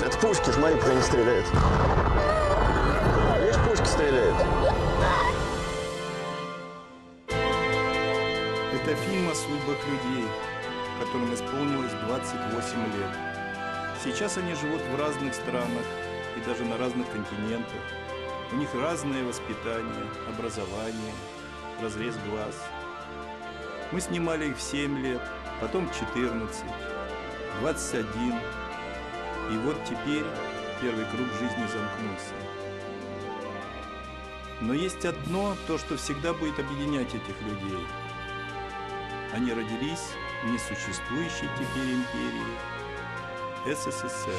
Это пушки, смотри, пока не стреляют. Видишь, пушки стреляют. Это фильм о судьбах людей, которым исполнилось 28 лет. Сейчас они живут в разных странах и даже на разных континентах. У них разное воспитание, образование, разрез глаз. Мы снимали их в 7 лет, потом 14, 21. И вот теперь первый круг жизни замкнулся. Но есть одно, то, что всегда будет объединять этих людей. Они родились в несуществующей теперь империи СССР.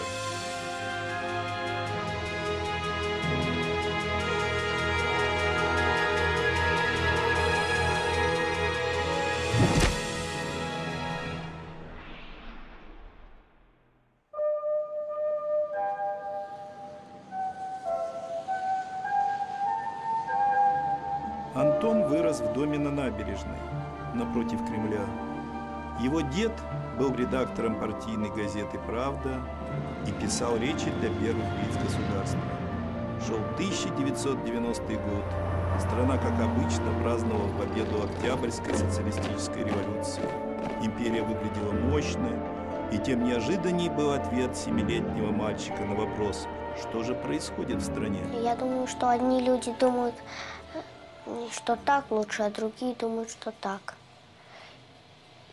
Антон вырос в доме на набережной, напротив Кремля. Его дед был редактором партийной газеты «Правда» и писал речи для первых лиц государства. Шел 1990 год. Страна, как обычно, праздновала победу Октябрьской социалистической революции. Империя выглядела мощно, и тем неожиданней был ответ 7-летнего мальчика на вопрос, что же происходит в стране. Я думаю, что одни люди думают, что так лучше, а другие думают, что так.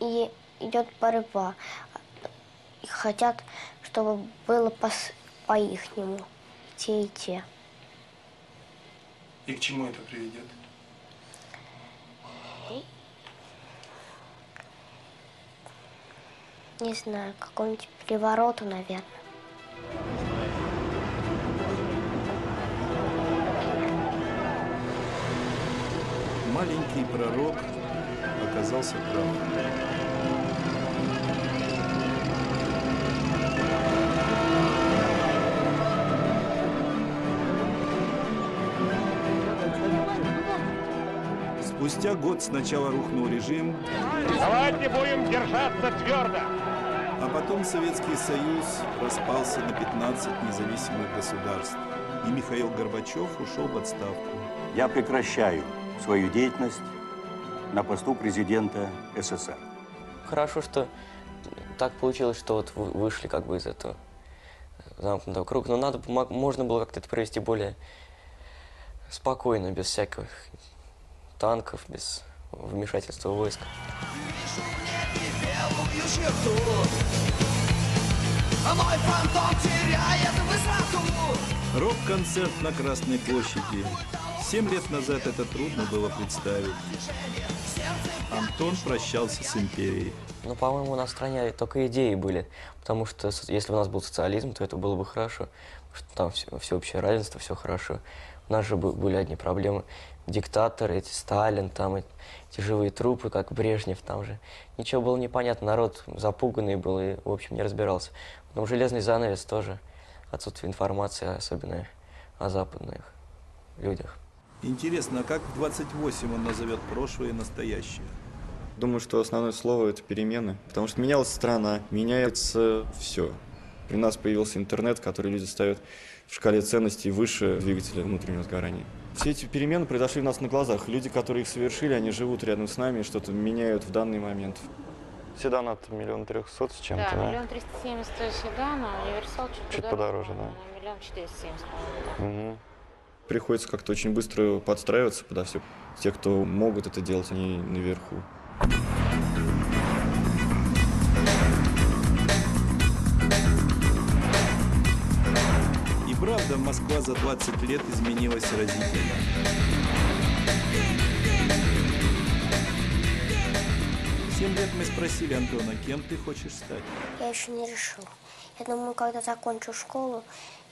И идет борьба. И хотят, чтобы было по-ихнему, те и те. И к чему это приведет? Не знаю, к какому-нибудь перевороту, наверное. Маленький пророк оказался прав. Спустя год сначала рухнул режим. Давайте будем держаться твердо. А потом Советский Союз распался на 15 независимых государств. И Михаил Горбачев ушел в отставку. Я прекращаю свою деятельность на посту президента СССР. Хорошо, что так получилось, что вот вышли как бы из этого замкнутого круга. Но можно было как-то это провести более спокойно, без всяких танков, без вмешательства войск. Рок-концерт на Красной площади. 7 лет назад это трудно было представить. Антон прощался с империей. Ну, по-моему, у нас в стране только идеи были, потому что если бы у нас был социализм, то это было бы хорошо, потому что там всеобщее равенство, все хорошо. У нас же были одни проблемы. Диктаторы, эти Сталин, там эти живые трупы, как Брежнев, там же. Ничего было непонятно, народ запуганный был и, в общем, не разбирался. Потом железный занавес тоже, отсутствие информации, особенно о западных людях. Интересно, а как в 28 он назовет прошлое и настоящее? Думаю, что основное слово – это перемены, потому что менялась страна, меняется все. У нас появился интернет, который люди ставят в шкале ценностей выше двигателя внутреннего сгорания. Все эти перемены произошли у нас на глазах. Люди, которые их совершили, они живут рядом с нами и что-то меняют в данный момент. Седан от 1 300 000 с чем-то, да? 1 370 000 седан, а универсал чуть подороже, да. На 1 470 000, по-моему, да. Угу. Приходится как-то очень быстро подстраиваться подо все. Те, кто могут это делать, они наверху. И правда, Москва за 20 лет изменилась разительно. В 7 лет мы спросили Антона, кем ты хочешь стать? Я еще не решила. Я думаю, когда закончу школу,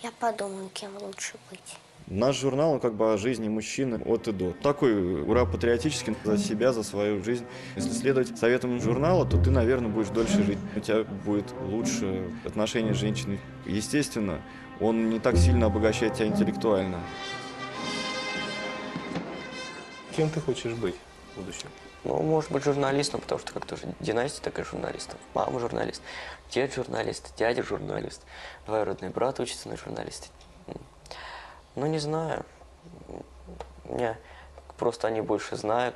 я подумаю, кем лучше быть. Наш журнал, он как бы о жизни мужчины от и до. Такой ура-патриотический за себя, за свою жизнь. Если следовать советам журнала, то ты, наверное, будешь дольше жить. У тебя будет лучше отношение с женщиной. Естественно, он не так сильно обогащает тебя интеллектуально. Кем ты хочешь быть в будущем? Ну, может быть, журналистом, потому что как-то уже династия такая журналистов. Мама журналист, дед журналист, дядя журналист, двоюродный брат учится на журналисте. Ну, не знаю. Меня просто они больше знаю,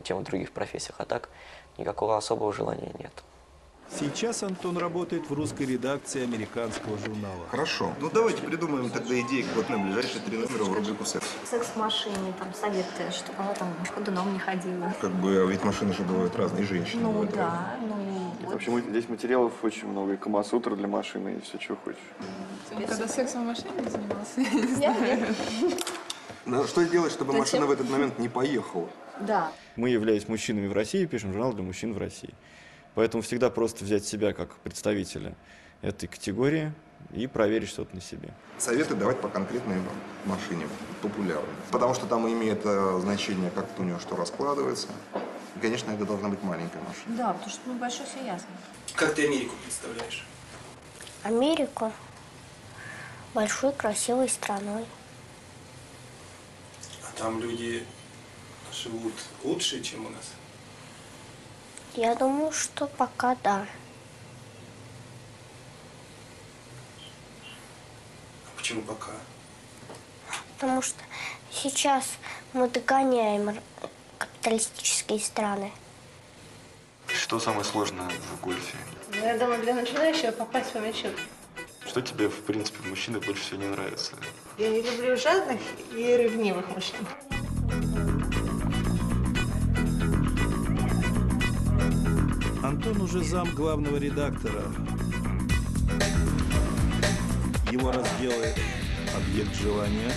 чем в других профессиях, а так никакого особого желания нет. Сейчас Антон работает в русской редакции американского журнала. Хорошо. Ну давайте придумаем тогда идеи вот на ближайшие 3 номера в рубрику «Секс». Секс в машине, там, советы, чтобы она там ходуном не ходила. Как бы, ведь машины же бывают разные, женщины Ну бывают да, разные. ну... В общем, здесь материалов очень много, и камасутра для машины, и все, что хочешь. Ты когда сексом в машине не занимался? Я не знаю. Ну, что сделать, чтобы машина в этот момент не поехала? Да. Мы, являясь мужчинами в России, пишем журнал для мужчин в России. Поэтому всегда просто взять себя как представителя этой категории и проверить что-то на себе. Советы давать по конкретной машине, популярной. Потому что там имеет значение, как у нее что раскладывается. И, конечно, это должна быть маленькая машина. Да, потому что ну, большой все ясно. Как ты Америку представляешь? Америку большой красивой страной. А там люди живут лучше, чем у нас? Я думаю, что пока да. А почему пока? Потому что сейчас мы догоняем капиталистические страны. Что самое сложное в гольфе? Ну, я думаю, для начинающего попасть по мячу. Что тебе, в принципе, в мужчинах больше всего не нравится? Я не люблю жадных и ревнивых мужчин. Антон уже зам главного редактора. Его разделы объект желания.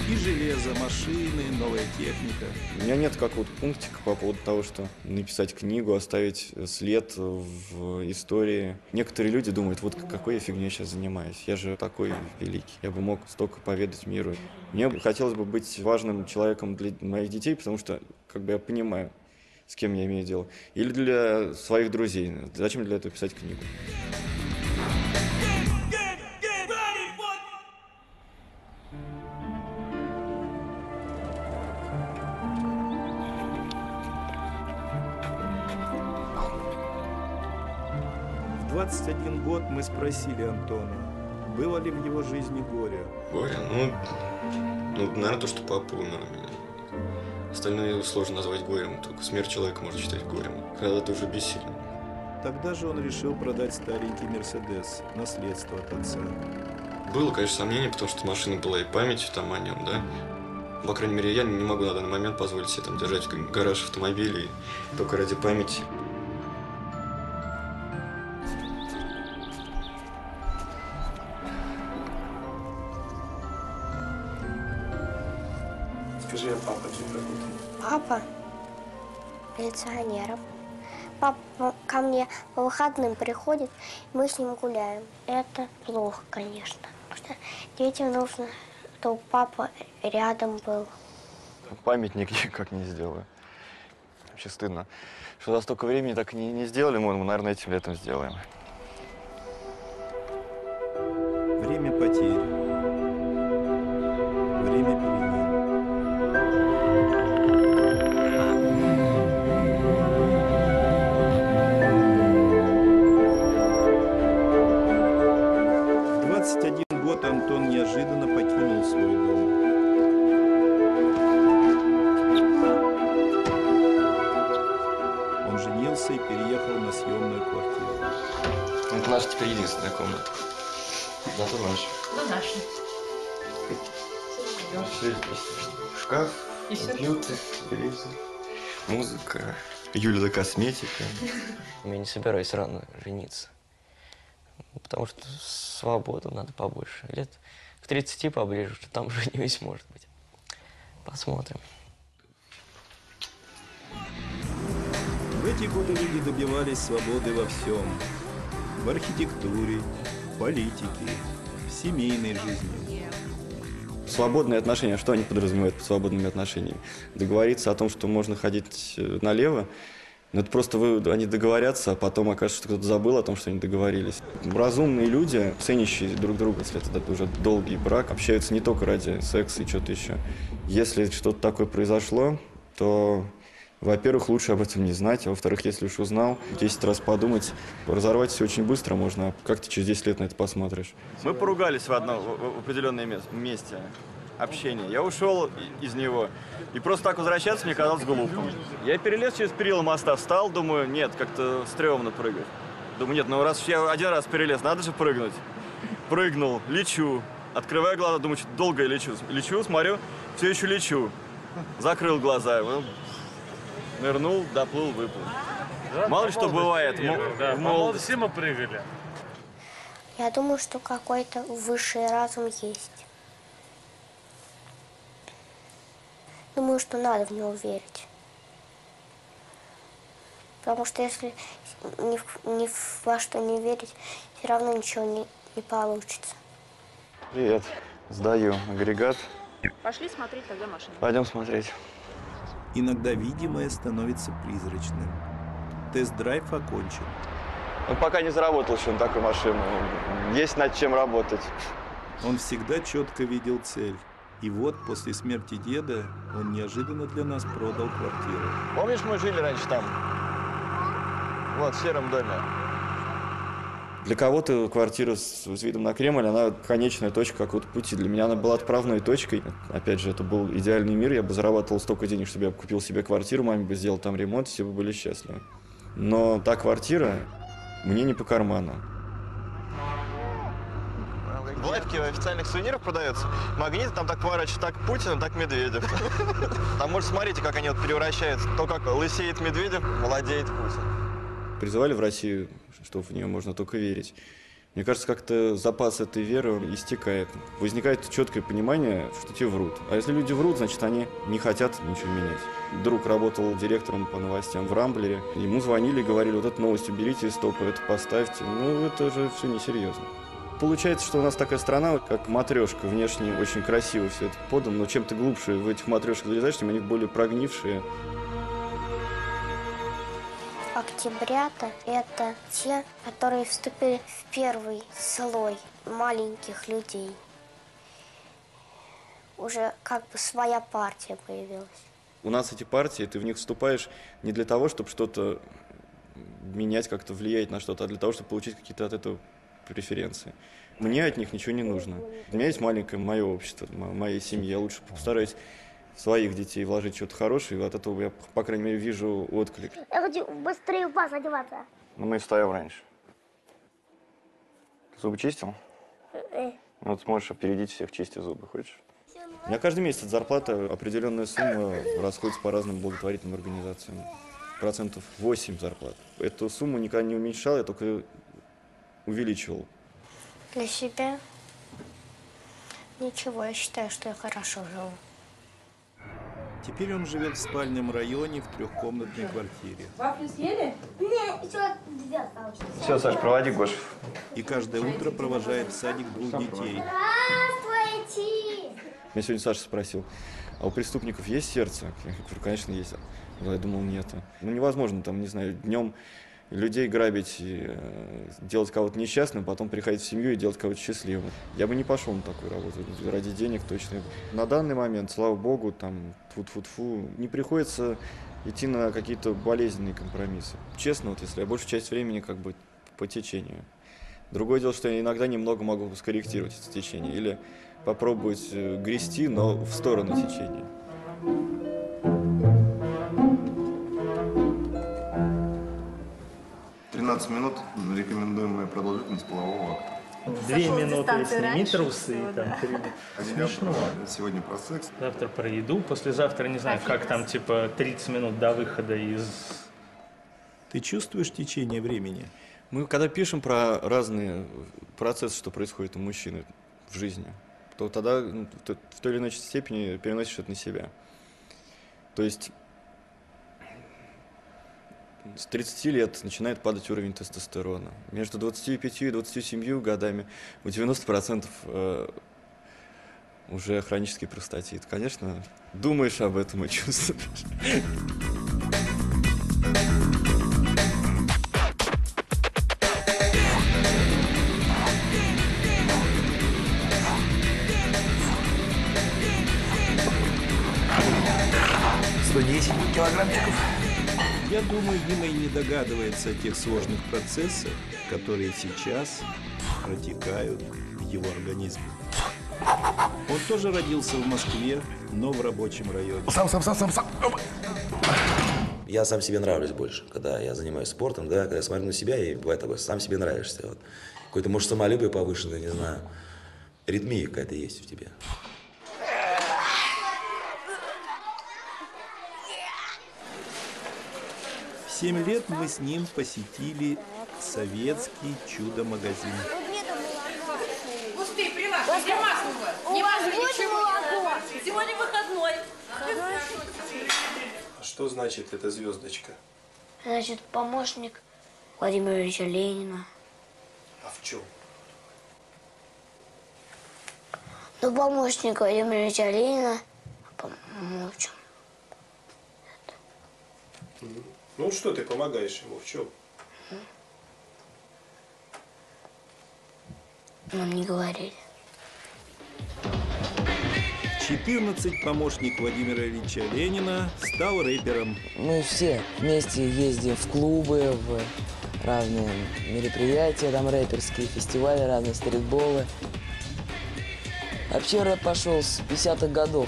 И железо, машины, новая техника. У меня нет какого-то пунктика по поводу того, что написать книгу, оставить след в истории. Некоторые люди думают, вот какой я фигней сейчас занимаюсь. Я же такой великий. Я бы мог столько поведать миру. Мне хотелось бы быть важным человеком для моих детей, потому что как бы я понимаю, с кем я имею дело. Или для своих друзей. Зачем для этого писать книгу? В 21 год мы спросили Антона, было ли в его жизни горе. Горе? Ну, наверное, то, что папа умер у меня. Остальное сложно назвать горем, только смерть человека можно считать горем, когда ты уже бессилен. Тогда же он решил продать старенький «Мерседес», наследство от отца. Было, конечно, сомнение, потому что машина была и памятью там о нем, да. По крайней мере, я не могу на данный момент позволить себе там держать гараж автомобилей только ради памяти. Скажи, а папа кем работает? Папа милиционером. Папа ко мне по выходным приходит, мы с ним гуляем. Это плохо, конечно. Потому что детям нужно, чтобы папа рядом был. Памятник никак не сделаю. Вообще стыдно. Что за столько времени так не сделали, мы, наверное, этим летом сделаем. Время потерь. Время перемен. В 21 год Антон неожиданно покинул свой дом. Он женился и переехал на съемную квартиру. Это наша теперь единственная комната. Зато наша. Ну, наши. Все есть. Шкаф, компьютер, телевизор, музыка, Юля косметика. Я не собираюсь рано жениться. Потому что свободу надо побольше. Лет к 30 поближе, что там женюсь, может быть. Посмотрим. В эти годы люди добивались свободы во всем. В архитектуре, политике, в семейной жизни. Свободные отношения, что они подразумевают под свободными отношениями? Договориться о том, что можно ходить налево, но это просто они договорятся, а потом окажется, что кто-то забыл о том, что они договорились. Разумные люди, ценящие друг друга, если это уже долгий брак, общаются не только ради секса и чего-то еще. Если что-то такое произошло, то, во-первых, лучше об этом не знать, а во-вторых, если уж узнал, 10 раз подумать, разорвать все очень быстро можно, а как ты через 10 лет на это посмотришь? Мы поругались в определенном месте общения. Я ушел из него, и просто так возвращаться мне казалось глупым. Я перелез через перила моста, встал, думаю, нет, как-то стрёмно прыгать. Думаю, нет, ну раз я один раз перелез, надо же прыгнуть. Прыгнул, лечу, открываю глаза, думаю, что долго я лечу. Лечу, смотрю, все еще лечу. Закрыл глаза, нырнул, доплыл, выплыл. Да, мало ли что бывает. Да, в молодости мы прыгали. Я думаю, что какой-то высший разум есть. Думаю, что надо в него верить. Потому что если ни во что не верить, все равно ничего не получится. Привет. Сдаю агрегат. Пошли смотреть тогда машину. Пойдем смотреть. Иногда видимое становится призрачным. Тест-драйв окончен. Он пока не заработал еще на такую машину. Есть над чем работать. Он всегда четко видел цель. И вот, после смерти деда, он неожиданно для нас продал квартиру. Помнишь, мы жили раньше там? Вот, в сером доме. Для кого-то квартира с видом на Кремль, она конечная точка какого-то пути. Для меня она была отправной точкой. Опять же, это был идеальный мир. Я бы зарабатывал столько денег, чтобы я купил себе квартиру, маме бы сделал там ремонт, все бы были счастливы. Но та квартира мне не по карману. В лавке официальных сувениров продается магнит, там так поворачивается, так Путин, так Медведев. Там, может, смотрите, как они вот превращаются. То, как лысеет Медведев, молодеет Путин. Призывали в Россию, что в нее можно только верить. Мне кажется, как-то запас этой веры он истекает. Возникает четкое понимание, что тебе врут. А если люди врут, значит, они не хотят ничего менять. Друг работал директором по новостям в Рамблере. Ему звонили и говорили, вот эту новость уберите из топа, это поставьте. Ну, это же все несерьезно. Получается, что у нас такая страна, как матрешка, внешне очень красиво все это подано, но чем ты глубже в этих матрешках залезаешь, тем они более прогнившие. Октябрята – это те, которые вступили в первый слой маленьких людей. Уже как бы своя партия появилась. У нас эти партии, ты в них вступаешь не для того, чтобы что-то менять, как-то влиять на что-то, а для того, чтобы получить какие-то от этого преференции. Мне от них ничего не нужно. У меня есть маленькое мое общество, моя семья. Я лучше постараюсь в своих детей вложить что-то хорошее, и от этого я, по крайней мере, вижу отклик. Я хочу быстрее в вас одеваться. Ну, мы встаем раньше. Зубы чистил? Ну, ты сможешь опередить всех, чисти зубы, хочешь? У меня каждый месяц зарплата, определенная сумма расходится по разным благотворительным организациям. 8% зарплаты. Эту сумму никогда не уменьшал, я только увеличивал. Для себя ничего, я считаю, что я хорошо живу. Теперь он живет в спальном районе в трехкомнатной квартире. Вафли съели? Нет, еще 2 осталось. Все, Саш, проводи Гошу. И каждое утро провожает в садик 2 детей. Здравствуйте! Меня сегодня Саша спросил, а у преступников есть сердце? Я говорю, конечно, есть. Я думал, нет. Ну, невозможно, там, не знаю, днем людей грабить, и делать кого-то несчастным, потом приходить в семью и делать кого-то счастливым. Я бы не пошел на такую работу, ради денег точно. На данный момент, слава богу, там, тьфу-тьфу-тьфу, не приходится идти на какие-то болезненные компромиссы. Честно, вот если я большую часть времени как бы по течению. Другое дело, что я иногда немного могу скорректировать это течение или попробовать грести, но в сторону течения. Минут рекомендуемая продолжительность полового акта. 2 минуты сними трусы. Там, смешно. Сегодня про секс. Завтра про еду, послезавтра, не знаю, как там, типа, 30 минут до выхода из... Ты чувствуешь течение времени? Мы когда пишем про разные процессы, что происходит у мужчины в жизни, то тогда в той или иной степени переносишь это на себя. То есть с 30 лет начинает падать уровень тестостерона. Между 25 и 27 годами у 90% уже хронический простатит. Конечно, думаешь об этом и чувствуешь. 110 килограммчиков. Я думаю, Дима и не догадывается о тех сложных процессах, которые сейчас протекают в его организме. Он тоже родился в Москве, но в рабочем районе. Сам. Я сам себе нравлюсь больше, когда я занимаюсь спортом, да, когда я смотрю на себя, и бывает такое, сам себе нравишься. Вот. Какое-то, может, самолюбие повышенное, не знаю, ритмия какая-то есть в тебе. В 7 лет мы с ним посетили советский чудо-магазин. Успей, при вас, где масло? Не будет молоко. Сегодня выходной. Что значит эта звездочка? Значит, помощник Владимира Ильича Ленина. А в чем? Ну, помощник Владимира Ильича Ленина. В чем? Ну, что ты помогаешь ему? В чем? Нам не говорили. В 14 помощник Владимира Ильича Ленина стал рэпером. Мы все вместе ездим в клубы, в разные мероприятия, там рэперские фестивали, разные стритболы. Вообще рэп пошел с 50-х годов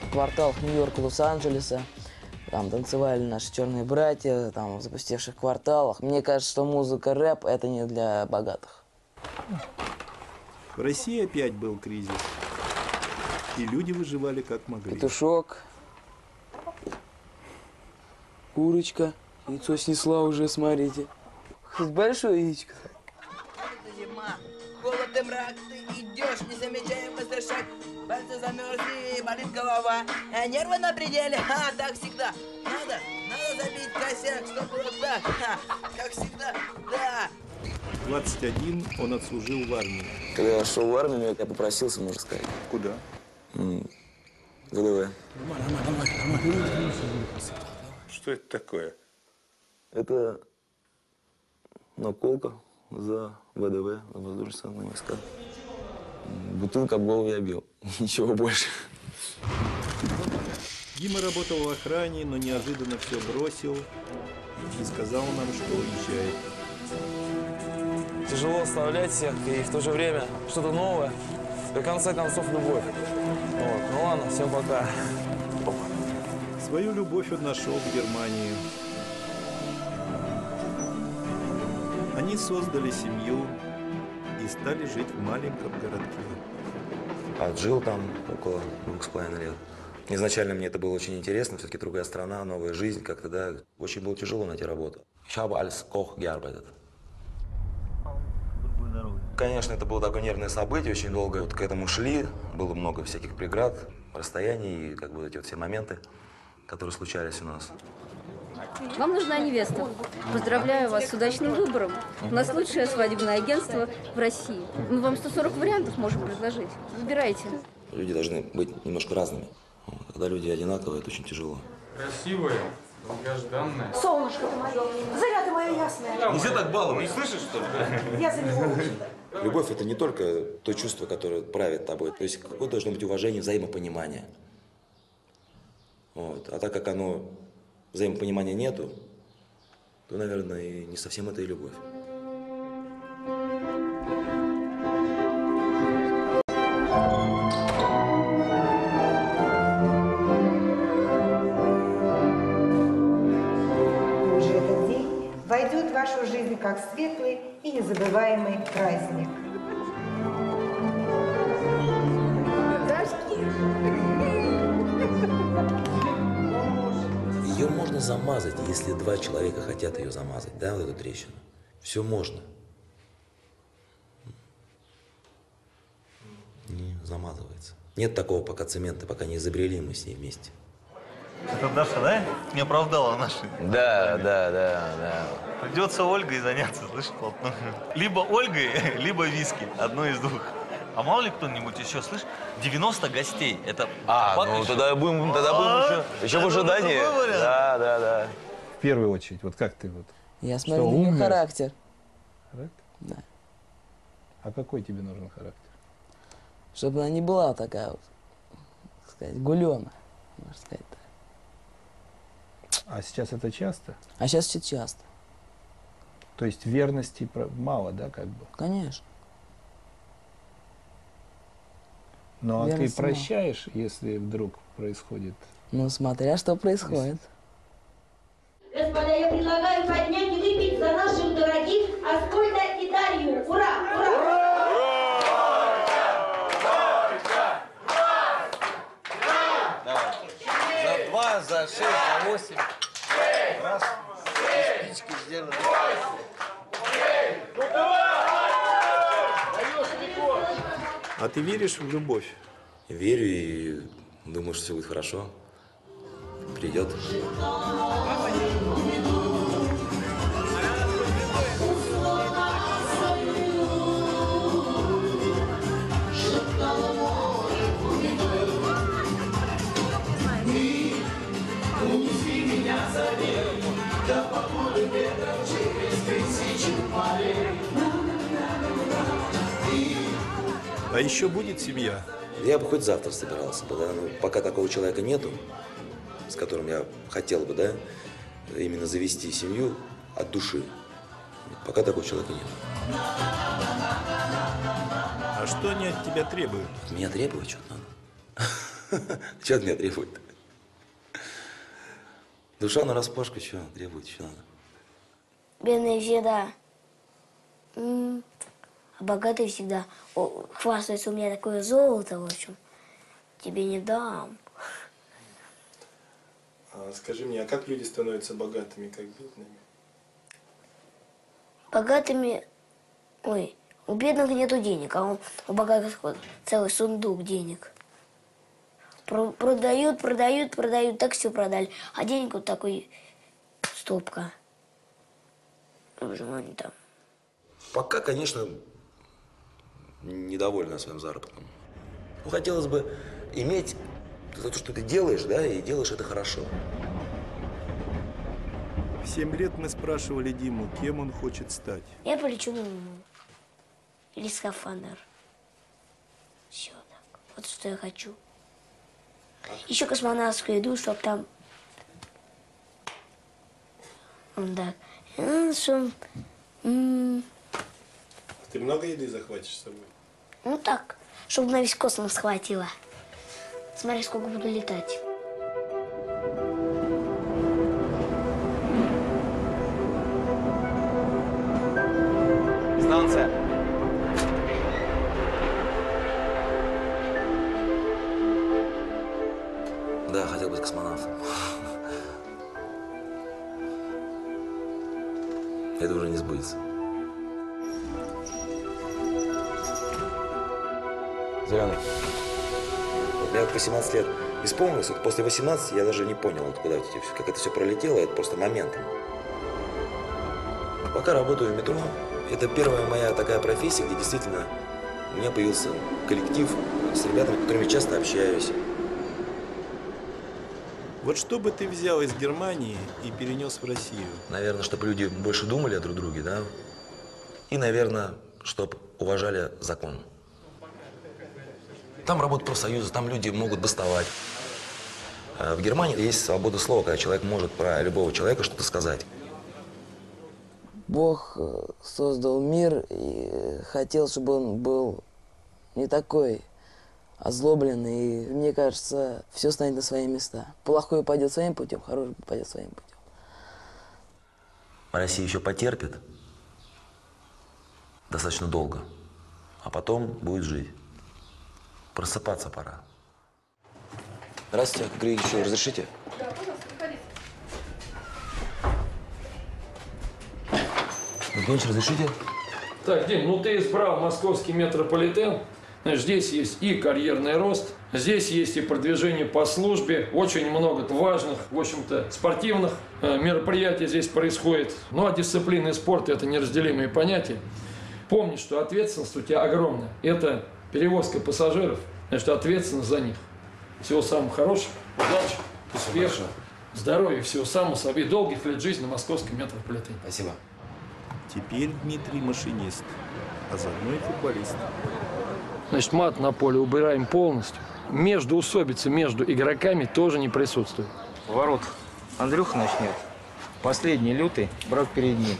в кварталах Нью-Йорка, Лос-Анджелеса. Там танцевали наши черные братья, там в запустевших кварталах. Мне кажется, что музыка рэп – это не для богатых. В России опять был кризис. И люди выживали как могли. Петушок, курочка, яйцо снесла уже, смотрите. Большое яичко. Зима, холод и мрак, ты идешь, незамечаемый шаг. Пальцы замерзли, болит голова, а нервы на пределе, так всегда. Надо забить косяк, чтобы было так, как всегда, да. 21 он отслужил в армии. Когда я шел в армию, я попросился, можно сказать. Куда? ВДВ. Что это такое? Это наколка за ВДВ, воздушно-десантные войска. Бутылка об голову я бил. Ничего больше. Дима работал в охране, но неожиданно все бросил и сказал нам, что уезжает. Тяжело оставлять всех, и в то же время что-то новое. До конца концов, любовь. Вот. Ну ладно, всем пока. Свою любовь он нашел в Германии. Они создали семью и стали жить в маленьком городке. Отжил там около 2,5 лет. Изначально мне это было очень интересно, все-таки другая страна, новая жизнь, как-то, да, очень было тяжело найти работу. Ich habe als Koch gearbeitet. Конечно, это было такое нервное событие, очень долго вот к этому шли, было много всяких преград, расстояний и как бы эти вот все моменты, которые случались у нас. Вам нужна невеста. Поздравляю вас с удачным выбором. У нас лучшее свадебное агентство в России. Мы вам 140 вариантов можем предложить. Выбирайте. Люди должны быть немножко разными. Когда люди одинаковые, это очень тяжело. Красивая, долгожданная. Солнышко ты мое, заря ты моя ясная. Нельзя так баловать. Не слышишь, что ли? Я за него лучше. Любовь – это не только то чувство, которое правит тобой. То есть какое должно быть уважение, взаимопонимание. Вот. А так как оно, взаимопонимания нету, то, наверное, и не совсем это и любовь. Уже этот день войдет в вашу жизнь как светлый и незабываемый праздник. Ее можно замазать, если два человека хотят ее замазать, да, вот эту трещину. Все можно. Не замазывается. Нет такого пока цемента, пока не изобрели мы с ней вместе. Это Даша, да? Не оправдала наши. Да. Придется Ольгой заняться, слышишь, плотно. Либо Ольгой, либо виски. Одно из двух. А мало ли кто-нибудь еще, слышь, 90 гостей. Это Ну тогда будем еще в ожидании. Да. В первую очередь, вот как ты вот? Я смотрю на ее характер. Характер? Да. А какой тебе нужен характер? Чтобы она не была такая вот, так сказать, гулёна, можно сказать так. А сейчас это часто? А сейчас все часто. То есть верности мало, да, как бы? Конечно. Ну, а Верности ты прощаешь, если вдруг происходит? Ну, смотря что происходит. Господа, я предлагаю поднять и выпить за наших дорогих Аскольда и Дарью. Ура! Ура! За 2, за 6, за 8. Раз. И спички сделали. А ты веришь в любовь? Верю и думаю, что все будет хорошо. Придет. А еще будет семья? Я бы хоть завтра собирался бы, да, но пока такого человека нету, с которым я хотел бы, да, именно завести семью от души. Пока такого человека нет. А что они от тебя требуют? От меня требуют что-то надо. Что от меня требует? Душа нараспашку, что требует, что надо? Бедные всегда. А богатые всегда хвастаются, у меня такое золото, в общем. Тебе не дам. Скажи мне, а как люди становятся богатыми, как бедными? Богатыми... Ой, у бедных нету денег, а у богатых целый сундук денег. Продают, так все продали. А денег вот такой стопка. Они там. Пока, конечно, недовольна своим заработком. Ну, хотелось бы иметь то, что ты делаешь, да, и делаешь это хорошо. В 7 лет мы спрашивали Диму, кем он хочет стать. Я полечу на Луну. Или скафандр. Все так. Вот что я хочу. Еще космонавтскую еду, чтоб там... Да. Ты много еды захватишь с собой? Ну так, чтобы на весь космос хватило. Смотри, сколько буду летать. Станция. Да, хотел быть космонавтом. Это уже не сбудется. Зеленый. Я вот 18 лет исполнилось, вот после 18 я даже не понял, вот куда как это все пролетело, это просто моментом. Пока работаю в метро, это первая моя такая профессия, где действительно у меня появился коллектив с ребятами, с которыми часто общаюсь. Вот что бы ты взял из Германии и перенес в Россию? Наверное, чтобы люди больше думали о друг друге, да? И, наверное, чтобы уважали закон. Там работают профсоюзы, там люди могут бастовать. А в Германии есть свобода слова, когда человек может про любого человека что-то сказать. Бог создал мир и хотел, чтобы он был не такой озлобленный. И мне кажется, все станет на свои места. Плохой пойдет своим путем, хороший пойдет своим путем. Россия еще потерпит достаточно долго, а потом будет жить. Просыпаться пора. Здравствуйте, как еще разрешите? Да, пожалуйста, проходите. Евгеньевич, разрешите? Так, Дим, ну ты избрал московский метрополитен. Знаешь, здесь есть и карьерный рост, здесь есть и продвижение по службе, очень много важных, в общем-то, спортивных мероприятий здесь происходит. Ну, а дисциплина и спорт – это неразделимые понятия. Помни, что ответственность у тебя огромная. Это перевозка пассажиров, значит, ответственность за них. Всего самого хорошего, удачи, успеха, здоровья, всего самого и долгих лет жизни на московском метрополитене. Спасибо. Теперь Дмитрий машинист, а заодно и футболист. Значит, мат на поле убираем полностью. Междуусобицы между игроками тоже не присутствует. Ворот Андрюха начнет. Последний лютый, брак перед ним.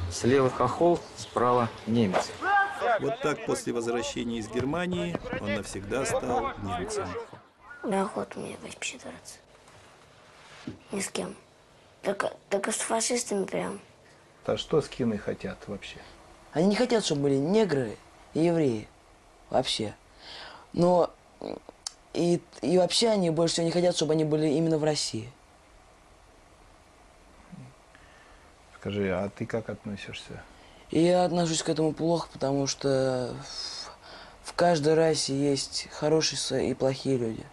Слева хохол, справа немец. Вот так после возвращения из Германии он навсегда стал немцем. Неохота мне вообще драться. Ни с кем. Только с фашистами прям. А что скины хотят вообще? Они не хотят, чтобы были негры и евреи. Вообще. Но и вообще они больше всего не хотят, чтобы они были именно в России. Скажи, а ты как относишься? И я отношусь к этому плохо, потому что в каждой расе есть хорошие и плохие люди.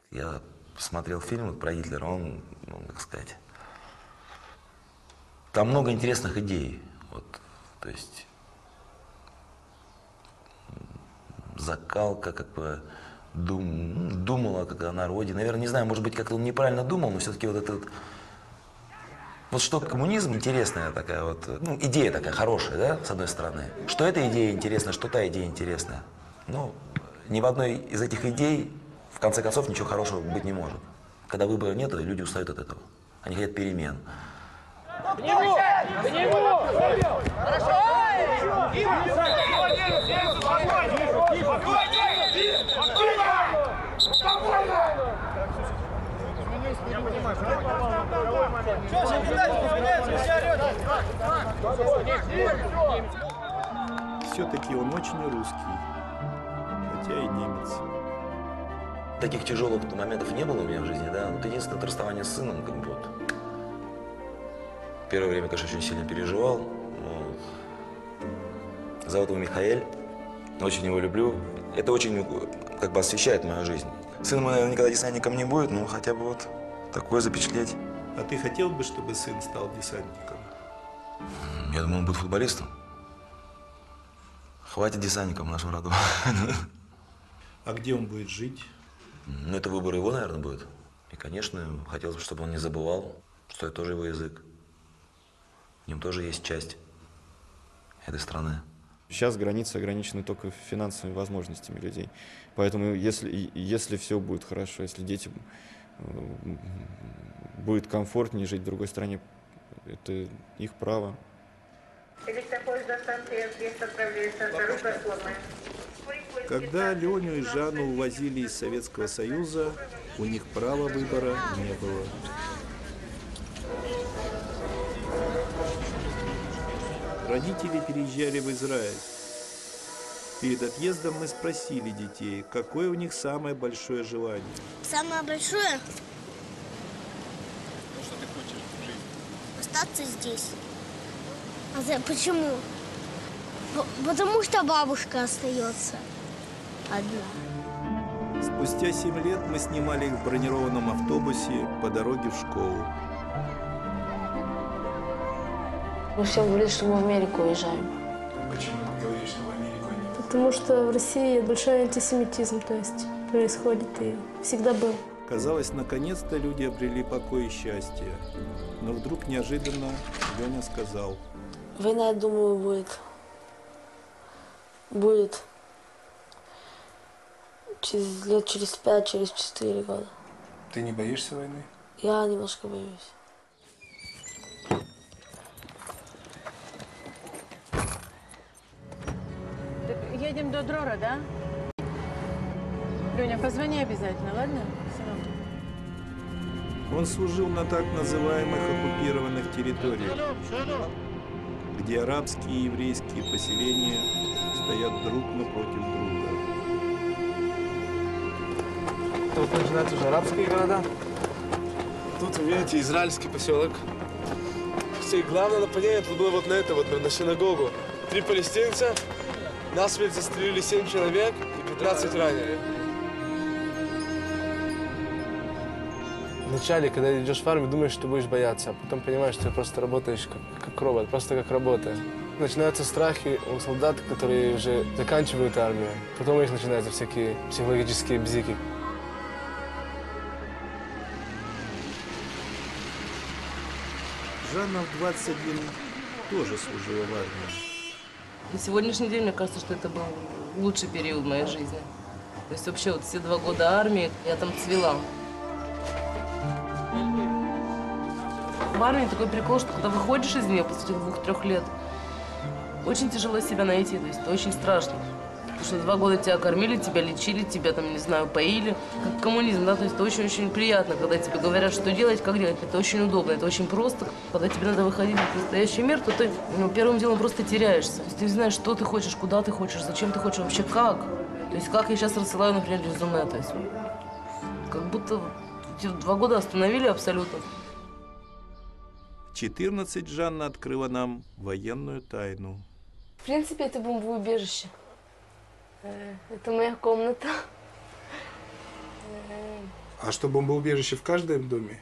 Я смотрел фильм про Гитлера, он, ну, как сказать, там много интересных идей. Вот, то есть закалка, как бы думала как о народе. Наверное, не знаю, может быть, как-то он неправильно думал, но все-таки вот этот вот что коммунизм интересная такая вот, ну, идея такая хорошая, да, с одной стороны. Что эта идея интересная, что та идея интересная. Ну, ни в одной из этих идей, в конце концов, ничего хорошего быть не может. Когда выбора нет, люди устают от этого. Они хотят перемен. К нему! К нему! Хорошо! Все-таки он очень русский, хотя и немец. Таких тяжелых моментов не было у меня в жизни, да. Вот единственное, это расставание с сыном, как бы вот. Первое время, конечно, очень сильно переживал. Вот. Зовут его Михаэль. Очень его люблю. Это очень, как бы, освещает мою жизнь. Сын мой, наверное, никогда десантником не будет, но хотя бы вот такое запечатлеть. А ты хотел бы, чтобы сын стал десантником? Я думаю, он будет футболистом. Хватит десантников в нашем роду. А где он будет жить? Ну, это выбор его, наверное, будет. И, конечно, хотелось бы, чтобы он не забывал, что это тоже его язык. В нем тоже есть часть этой страны. Сейчас границы ограничены только финансовыми возможностями людей. Поэтому если все будет хорошо, если дети будет комфортнее жить в другой стране, это их право. Электропоезд до станции С отправляется на вторую платформу. Когда Леню и Жанну увозили из Советского Союза, у них права выбора не было. Родители переезжали в Израиль. Перед отъездом мы спросили детей, какое у них самое большое желание. Самое большое? Что ты хочешь в жизни? Остаться здесь. Почему? Потому что бабушка остается одна. Спустя 7 лет мы снимали их в бронированном автобусе по дороге в школу. Мы всем говорили, что мы в Америку уезжаем. Почему ты говоришь, что в Америку, а не? Потому что в России большой антисемитизм, то есть происходит и всегда был. Казалось, наконец-то люди обрели покой и счастье. Но вдруг неожиданно Леня сказал: Война, я думаю, будет через 5, через 4 года. Ты не боишься войны? Я немножко боюсь. Так едем до Дрора, да? Леня, позвони обязательно, ладно? Сынок? Он служил на так называемых оккупированных территориях, где арабские и еврейские поселения стоят друг напротив друга. Тут начинаются уже арабские города. Тут, вы видите, израильский поселок. И главное нападение тут было вот на это, вот на синагогу. 3 палестинца, насмерть застрелили 7 человек и 15 ранили. Вначале, когда идешь в армию, думаешь, что будешь бояться, а потом понимаешь, что ты просто работаешь как робот, просто как работа. Начинаются страхи у солдат, которые уже заканчивают армию. Потом у них начинаются всякие психологические бзики. Жанна в 21 тоже служила в армии. На сегодняшний день, мне кажется, что это был лучший период моей жизни. То есть вообще вот все 2 года армии я там цвела. в армии такой прикол, что когда выходишь из нее после этих 2-3 лет, очень тяжело себя найти, то есть это очень страшно. Потому что 2 года тебя кормили, тебя лечили, тебя там, не знаю, поили. Как коммунизм, да, то есть это очень-очень приятно, когда тебе говорят, что делать, как делать. Это очень удобно, это очень просто. Когда тебе надо выходить в настоящий мир, то ты первым делом просто теряешься. То есть ты не знаешь, что ты хочешь, куда ты хочешь, зачем ты хочешь, вообще как. То есть как я сейчас рассылаю, например, резюме, то есть как будто эти 2 года остановили абсолютно. В 14 Жанна открыла нам военную тайну. В принципе, это бомбоубежище. Это моя комната. А что, бомбоубежище в каждом доме?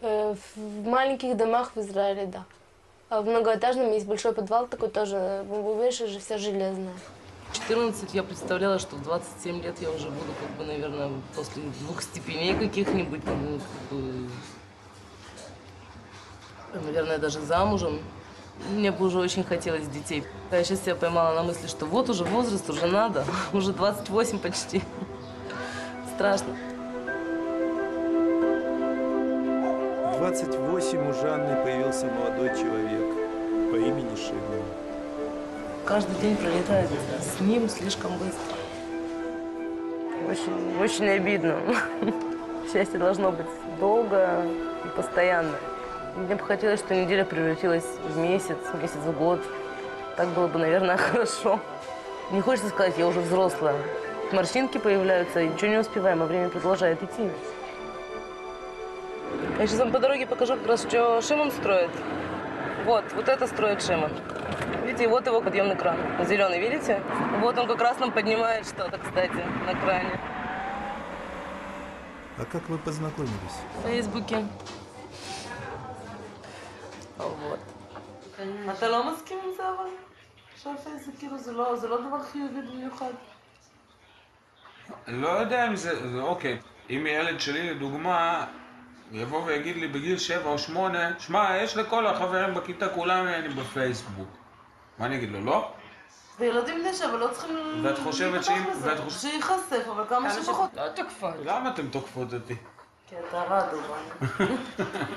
В маленьких домах в Израиле, да. А в многоэтажном есть большой подвал такой тоже. Бомбоубежище же вся железная. В 14 я представляла, что в 27 лет я уже буду, как бы, наверное, после 2 степеней каких-нибудь, ну, как бы, наверное, даже замужем. Мне бы уже очень хотелось детей. Я сейчас себя поймала на мысли, что вот уже возраст, уже надо. Уже 28 почти. Страшно. В 28 у Жанны появился молодой человек по имени Шимон. Каждый день пролетает с ним слишком быстро. Очень, очень обидно. Счастье должно быть долго и постоянно. Мне бы хотелось, что неделя превратилась в месяц, месяц в год. Так было бы, наверное, хорошо. Не хочется сказать, я уже взрослая. Морщинки появляются, и ничего не успеваем, а время продолжает идти. Я сейчас вам по дороге покажу как раз, что Шимон строит. Вот это строит Шимон. Видите, вот его подъемный кран. Зеленый, видите? Вот он как раз нам поднимает что-то, кстати, на кране. А как вы познакомились? В Фейсбуке. Вот. אתה לא מסכים עם זה אבל? שהפייס זה כאילו, זה לא דבר חיובי במיוחד. לא יודע אם זה, אוקיי. אם ילד שלי, לדוגמה, יבוא ויגיד לי בגיל 7 או 8, שמע, יש לכל החברים בכיתה כולם אני בפייסבוק. מה אני אגיד לו, לא? וילדים בני 7 לא צריכים ואת חושבת שאם... שייחשף, אבל כמה שפחות. לא תוקפות. למה אתם תוקפות אותי? Это радуга.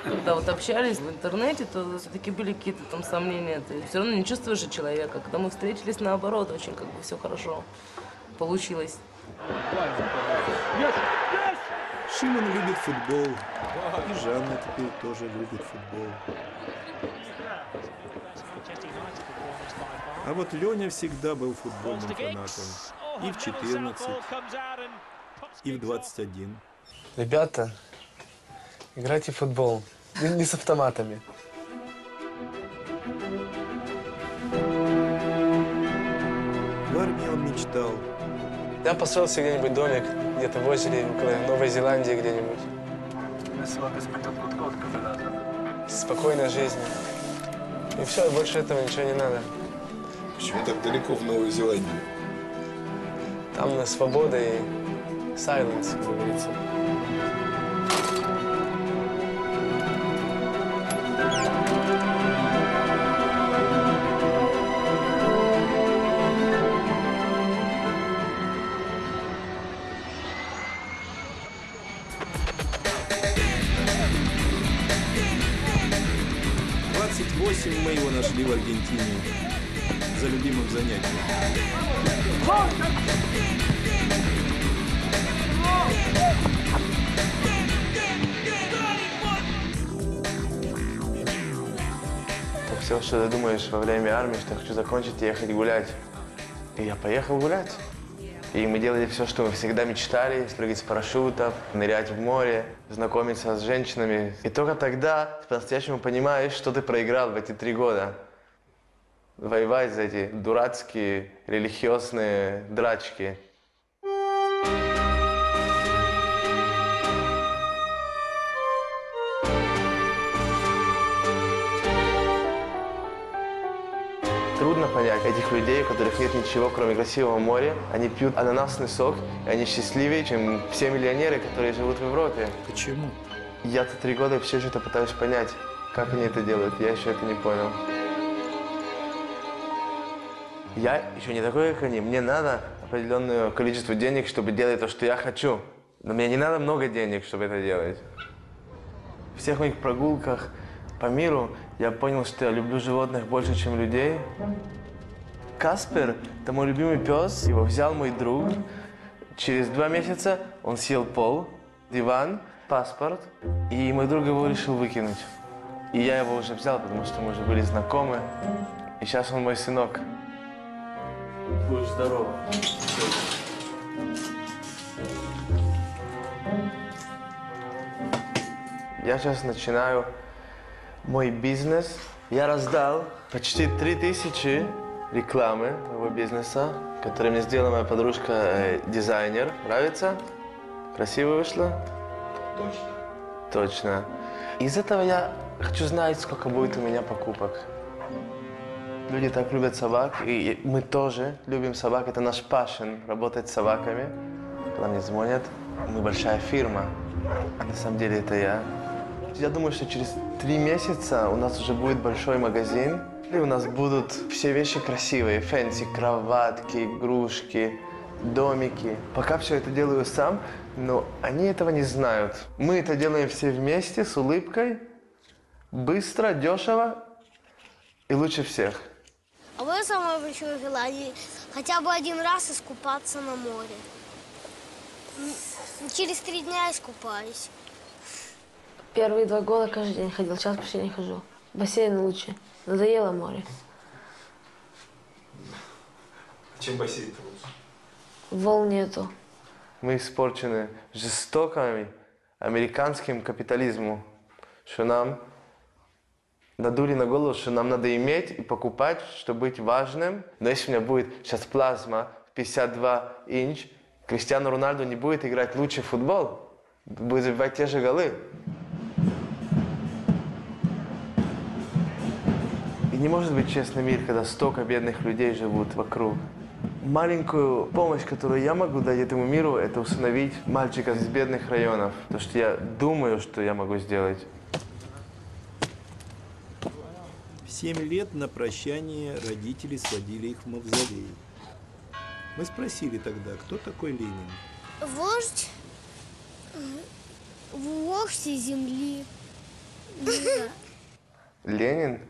Когда вот общались в интернете, то все-таки были какие-то там сомнения. Ты все равно не чувствуешь же человека. Когда мы встретились, наоборот, очень как бы все хорошо получилось. Шимон любит футбол. И Жанна теперь тоже любит футбол. А вот Леня всегда был футбольным фанатом. И в 14, и в 21. Ребята, играйте в футбол. Не с автоматами. В армии он мечтал. Я построил себе где-нибудь домик, где-то в озере, около Новой Зеландии где-нибудь. Спокойной жизни. И все, больше этого ничего не надо. Почему так далеко в Новую Зеландию? Там на свобода и silence, как говорится. Мы его нашли в Аргентине за любимым занятием. Все, что ты думаешь во время армии, что я хочу закончить и ехать гулять. И я поехал гулять. И мы делали все, что мы всегда мечтали. Прыгать с парашютов, нырять в море, знакомиться с женщинами. И только тогда ты по-настоящему понимаешь, что ты проиграл в эти 3 года. Воевать за эти дурацкие религиозные драчки. Трудно понять этих людей, у которых нет ничего, кроме красивого моря. Они пьют ананасный сок, и они счастливее, чем все миллионеры, которые живут в Европе. Почему? Я-то 3 года все еще это пытаюсь понять, как они это делают. Я еще это не понял. Я еще не такой, как они. Мне надо определенное количество денег, чтобы делать то, что я хочу. Но мне не надо много денег, чтобы это делать. В всех моих прогулках по миру, я понял, что я люблю животных больше, чем людей. Каспер – это мой любимый пес. Его взял мой друг. Через 2 месяца он съел пол, диван, паспорт. И мой друг его решил выкинуть. И я его уже взял, потому что мы уже были знакомы. И сейчас он мой сынок. Будь здоров. Я сейчас начинаю мой бизнес. Я раздал почти 3000 рекламы моего бизнеса, которые мне сделала моя подружка, дизайнер. Нравится? Красиво вышло? Точно. Точно. Из этого я хочу знать, сколько будет у меня покупок. Люди так любят собак, и мы тоже любим собак. Это наш passion, работать с собаками. Когда мне звонят, мы большая фирма, а на самом деле это я. Я думаю, что через 3 месяца у нас уже будет большой магазин, и у нас будут все вещи красивые, фэнси, кроватки, игрушки, домики. Пока все это делаю сам, но они этого не знают. Мы это делаем все вместе, с улыбкой, быстро, дешево и лучше всех. А мое самое большое желание хотя бы 1 раз искупаться на море. Через 3 дня искупаюсь. Первые 2 года каждый день ходил, сейчас почти не хожу. Бассейн лучше. Надоело море. Чем бассейн-то лучше? Волн нету. Мы испорчены жестоким американским капитализмом, что нам надули на голову, что нам надо иметь и покупать, чтобы быть важным. Но если у меня будет сейчас плазма 52 инч, Криштиану Роналду не будет играть лучший футбол, будет забивать те же голы. И не может быть честный мир, когда столько бедных людей живут вокруг. Маленькую помощь, которую я могу дать этому миру, это усыновить мальчика из бедных районов. То, что я думаю, что я могу сделать. В 7 лет на прощание родители сводили их в мавзолей. Мы спросили тогда, кто такой Ленин? Вождь, вождь земли. Ленин?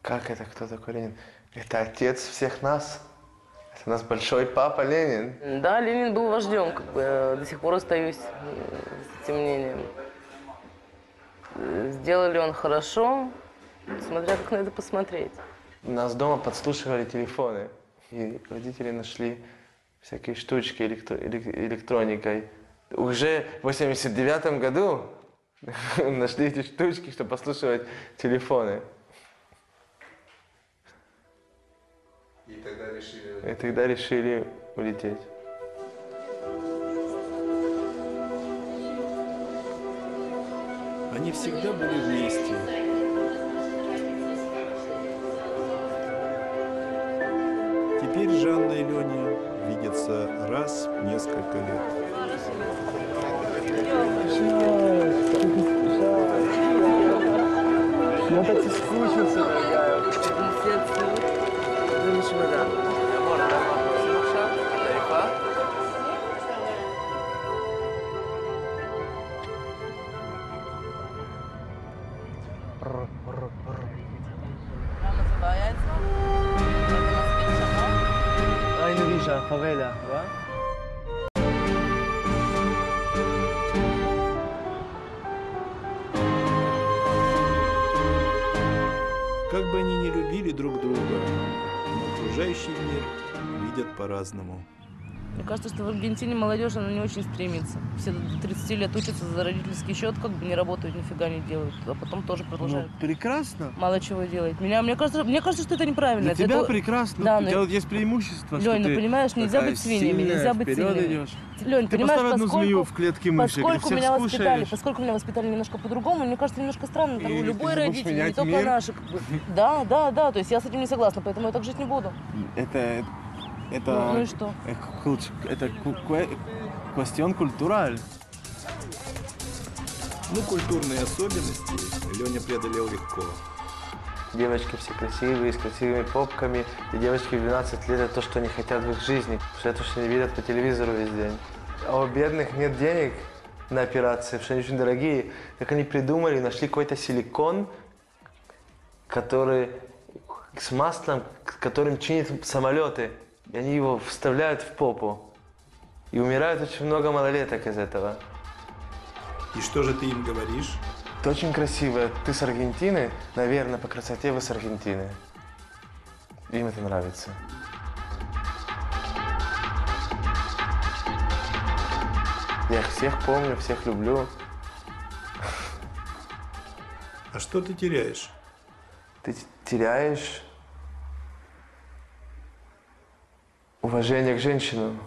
Как это? Кто такой Ленин? Это отец всех нас. Это у нас большой папа Ленин. Да, Ленин был вождем, как бы до сих пор остаюсь с этим мнением. Сделали он хорошо, смотря как на это посмотреть. У нас дома подслушивали телефоны, и родители нашли всякие штучки электроникой. Уже в 89 году нашли эти штучки, чтобы подслушивать телефоны. И тогда решили улететь. Они всегда были вместе. Теперь Жанна и Леня видятся раз в несколько лет. Я так соскучился. Favela, да? Как бы они ни любили друг друга, но окружающий мир видят по-разному. Мне кажется, что в Аргентине молодежь, она не очень стремится. Все до 30 лет учатся за родительский счет, как бы не работают, нифига не делают, а потом тоже продолжают. Ну, прекрасно. Мало чего делать. Мне кажется, что это неправильно. Для тебя это... прекрасно. Да, У тебя вот есть преимущество, Лёнь, ну понимаешь, нельзя быть свиньями, нельзя быть сильными. Лёнь, ты понимаешь, поставь одну змею в клетке мыши, поскольку меня воспитали немножко по-другому, мне кажется, немножко странно. И любой ты родитель, не только мир? наши. Как бы. Да, то есть я с этим не согласна, поэтому я так жить не буду. Это ну и что? Это квестион культураль. Ну, культурные особенности Леня преодолел легко. Девочки все красивые, с красивыми попками. И девочки в 12 лет это то, что они хотят в их жизни. Потому что это, что они видят по телевизору весь день. А у бедных нет денег на операции, потому что они очень дорогие. Так они придумали, нашли какой-то силикон, который с маслом, которым чинят самолеты. И они его вставляют в попу. И умирает очень много малолеток из этого. И что же ты им говоришь? Ты очень красивая. Ты с Аргентины? Наверное, по красоте вы с Аргентины. Им это нравится. Я их всех помню, всех люблю. А что ты теряешь? Ты теряешь уважение к женщинам.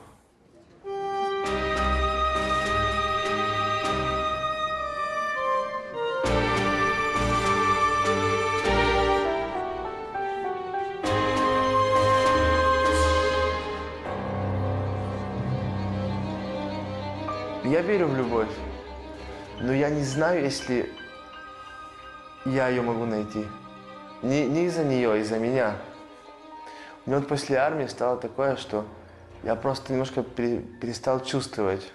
Я верю в любовь, но я не знаю, если я ее могу найти. Не из-за нее, а из-за меня. У меня вот после армии стало такое, что я просто немножко перестал чувствовать.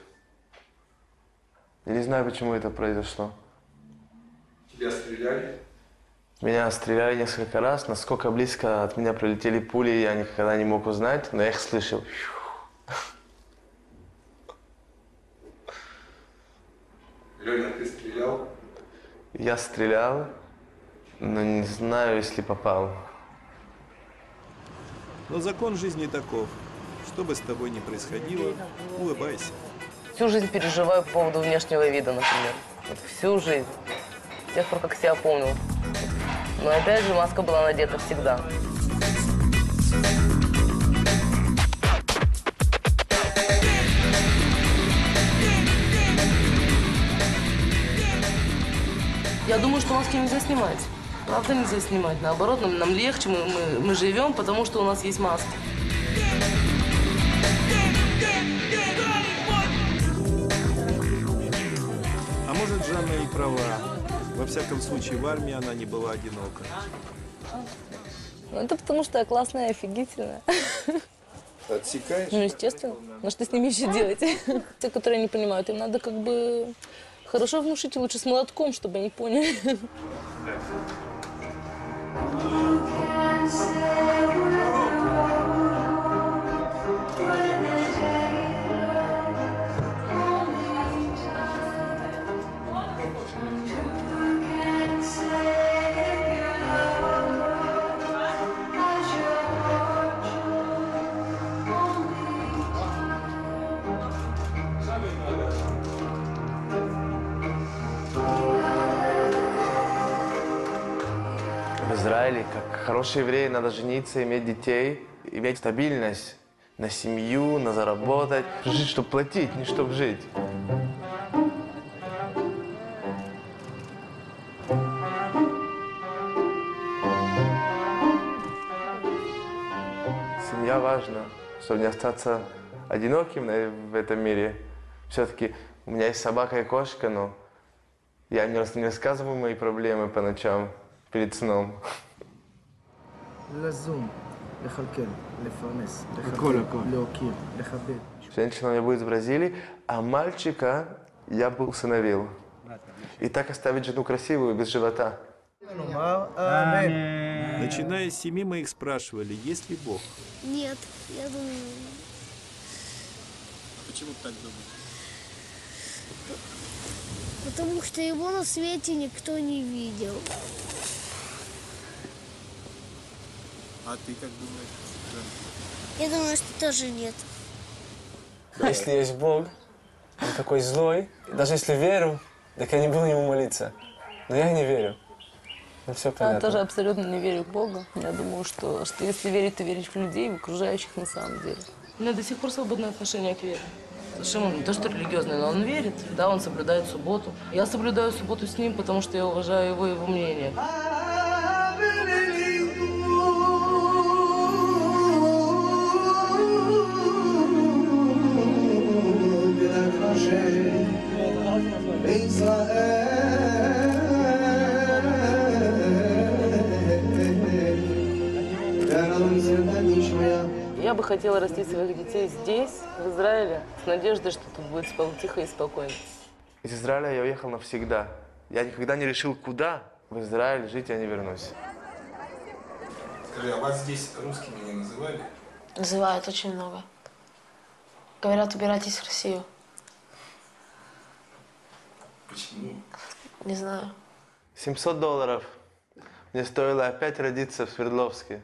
Я не знаю, почему это произошло. Тебя стреляли? Меня стреляли несколько раз. Насколько близко от меня прилетели пули, я никогда не мог узнать, но я их слышал. Леня, ты стрелял? Я стрелял, но не знаю, если попал. Но закон жизни таков. Что бы с тобой ни происходило, улыбайся. Всю жизнь переживаю по поводу внешнего вида, например. Вот всю жизнь. С тех пор, как себя помню. Но опять же, маска была надета всегда. Я думаю, что маски нельзя снимать. Правда, нельзя снимать. Наоборот, нам легче, мы живем, потому что у нас есть маски. А может, Жанна и права. Во всяком случае, в армии она не была одинока. Ну, это потому что я классная и офигительная. Отсекаешь? Ну, естественно. Ну, что с ними еще делать? Те, которые не понимают, им надо как бы хорошо внушить, лучше с молотком, чтобы они поняли. В Израиле, как хороший еврей, надо жениться, иметь детей, иметь стабильность на семью, на заработать. Жить, чтобы платить, не чтобы жить. Семья важна, чтобы не остаться одиноким в этом мире. Все-таки у меня есть собака и кошка, но я не рассказываю мои проблемы по ночам. Перед сном. Женщина у меня будет из Бразилии, а мальчика я бы усыновил. И так оставить жену красивую, без живота. Начиная с 7 мы их спрашивали, есть ли Бог. Нет, я думаю... Почему ты так думаешь? Потому что его на свете никто не видел. А ты как думаешь? Я думаю, что тоже нет. Если есть Бог, он такой злой, даже если верю, так я не буду ему молиться. Но я не верю. Ну, все понятно. Я тоже абсолютно не верю в Бога. Я думаю, что если верить, то верить в людей, в окружающих на самом деле. У меня до сих пор свободное отношение к вере. Шимон не то, что религиозный, но он верит. Да, он соблюдает субботу. Я соблюдаю субботу с ним, потому что я уважаю его и его мнение. Я бы хотела растить своих детей здесь, в Израиле, с надеждой, что тут будет тихо и спокойно. Из Израиля я уехал навсегда. Я никогда не решил, куда в Израиль жить я не вернусь. Скажи, а вас здесь русскими не называли? Называют очень много. Говорят, убирайтесь в Россию. Почему? Не знаю. $700 мне стоило опять родиться в Свердловске,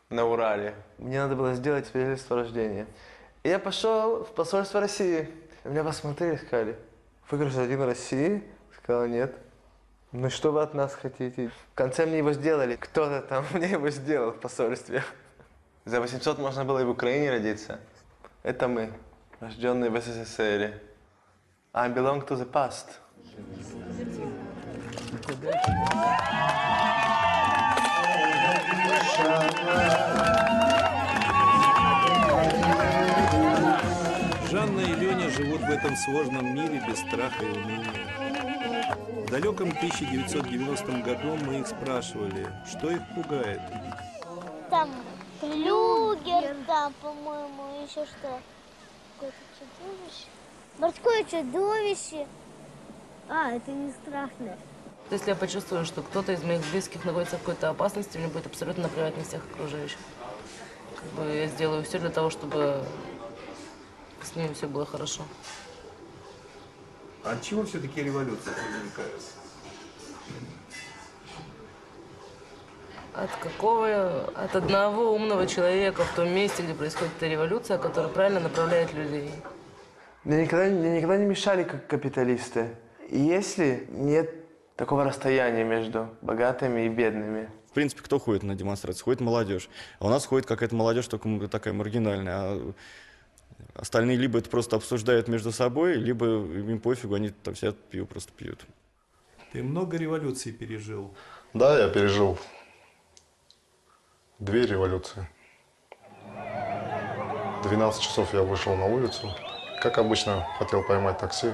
на Урале. Мне надо было сделать свидетельство о рождении. И я пошел в посольство России. Меня посмотрели и сказали: вы гражданин России? Сказал: нет. Ну что вы от нас хотите? В конце мне его сделали. Кто-то там мне его сделал в посольстве. За 800 можно было и в Украине родиться. Это мы, рожденные в СССР. I belong to the past. Жанна и Леня живут в этом сложном мире без страха и уныния. В далеком 1990 году мы их спрашивали, что их пугает. Там флюгер, там, по-моему, еще что? Какое-то чудовище. Морское чудовище. Это не страшно. Если я почувствую, что кто-то из моих близких находится в какой-то опасности, мне будет абсолютно наплевать на всех окружающих. Я сделаю все для того, чтобы с ними все было хорошо. А от чего все-таки революция возникает? От какого? От одного умного человека в том месте, где происходит эта революция, который правильно направляет людей. Мне никогда не мешали как капиталисты. И если нет такого расстояния между богатыми и бедными. В принципе, кто ходит на демонстрации? Ходит молодежь. А у нас ходит какая-то молодежь, только такая маргинальная. А остальные либо это просто обсуждают между собой, либо им пофигу, они там сидят, пиво просто пьют. Ты много революций пережил? Да, я пережил 2 революции. 12 часов я вышел на улицу. Как обычно, хотел поймать такси,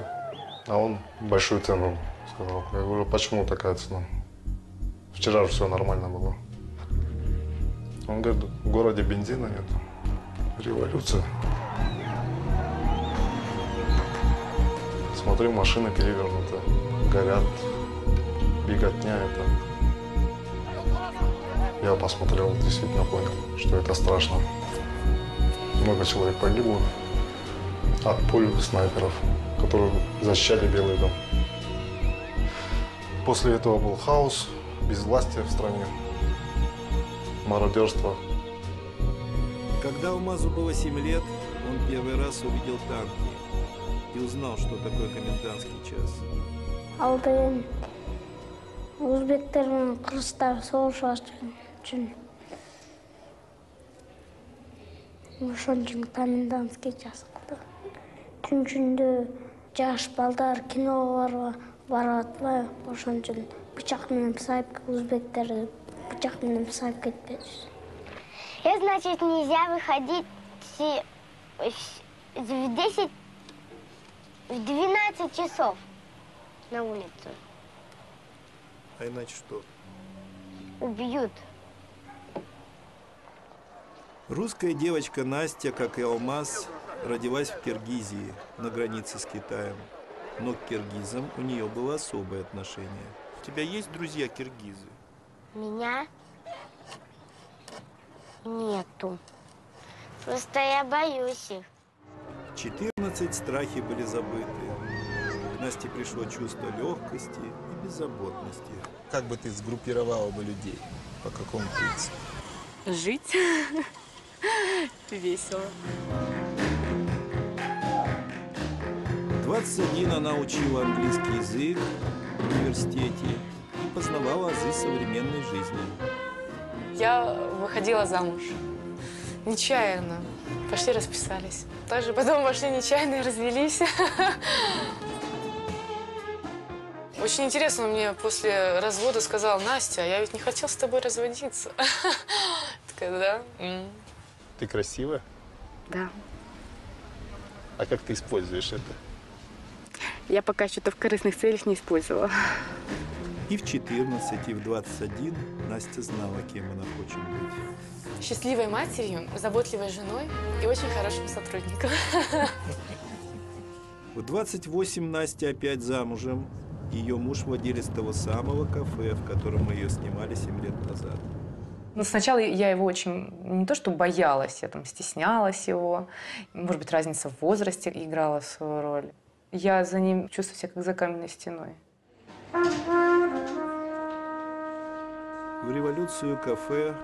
а он большую цену сказал. Я говорю: почему такая цена? Вчера же все нормально было. Он говорит: в городе бензина нет. Революция. Смотрю, машины перевернуты, горят, беготня это. Я посмотрел, действительно понял, что это страшно. Много человек погибло от пуль снайперов, которые защищали Белый дом. После этого был хаос, безвластие в стране, мародерство. Когда Алмазу было 7 лет, он первый раз увидел танки и узнал, что такое комендантский час. Алдымен өзбектер мен қырғыздар соғысып үшін ошон үчүн комендантский час кылды. Түнчүндө жаш балдар киного баратпай, ошон үчүн бычак менен сайып өзбектерди бычак менен сайып кетпedi. Значит, нельзя выходить в 12 часов на улицу. А иначе что? Убьют. Русская девочка Настя, как и Алмаз, родилась в Киргизии, на границе с Китаем. Но к киргизам у нее было особое отношение. У тебя есть друзья киргизы? Меня нету. Просто я боюсь их. 14 страхи были забыты. К Насте пришло чувство легкости и беззаботности. Как бы ты сгруппировала бы людей? По какому принципу? Жить весело. 21 она учила английский язык в университете и познавала азы современной жизни. Я выходила замуж. Нечаянно. Почти расписались. Также потом пошли нечаянно и развелись. Очень интересно, он мне после развода сказал: Настя, я ведь не хотел с тобой разводиться. Такая, да. Ты красивая? Да. А как ты используешь это? Я пока что-то в корыстных целях не использовала. И в 14, и в 21 Настя знала, кем она хочет быть. Счастливой матерью, заботливой женой и очень хорошим сотрудником. В 28 Настя опять замужем. Ее муж владелец того самого кафе, в котором мы ее снимали 7 лет назад. Ну, сначала я его очень, не то что боялась, я там стеснялась его. Может быть, разница в возрасте играла свою роль. Я за ним чувствую себя как за каменной стеной. В революцию кафе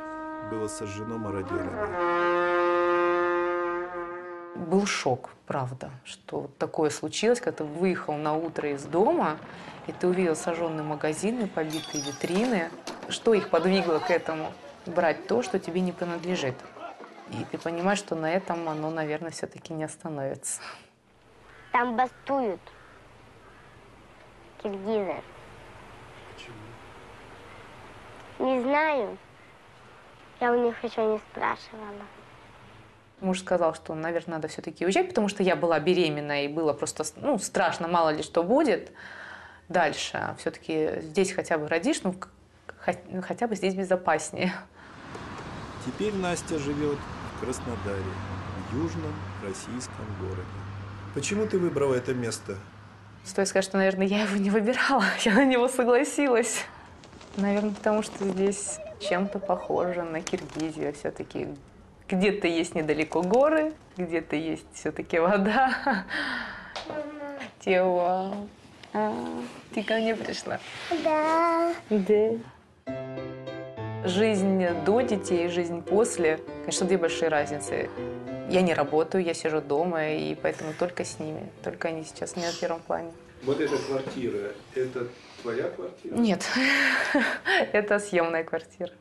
было сожжено мародерами. Был шок, правда, что вот такое случилось, когда ты выехал на утро из дома, и ты увидел сожженные магазины, побитые витрины. Что их подвигло к этому? Брать то, что тебе не принадлежит. И ты понимаешь, что на этом оно, наверное, все-таки не остановится. Там бастуют киргизы. Не знаю. Я у них еще не спрашивала. Муж сказал, что, наверное, надо все-таки уезжать, потому что я была беременна, и было просто страшно, мало ли что будет дальше. Все-таки здесь хотя бы родишь, хотя бы здесь безопаснее. Теперь Настя живет в Краснодаре, в южном российском городе. Почему ты выбрала это место? Стоит сказать, что, наверное, я его не выбирала, я на него согласилась. Наверное, потому что здесь чем-то похоже на Киргизию все-таки. Где-то есть недалеко горы, где-то есть все-таки вода. Тева, ты ко мне пришла? Да. Да. Жизнь до детей и жизнь после, конечно, две большие разницы. Я не работаю, я сижу дома, и поэтому только с ними. Только они сейчас не на первом плане. Вот эта квартира, это твоя квартира? Нет, это съемная квартира.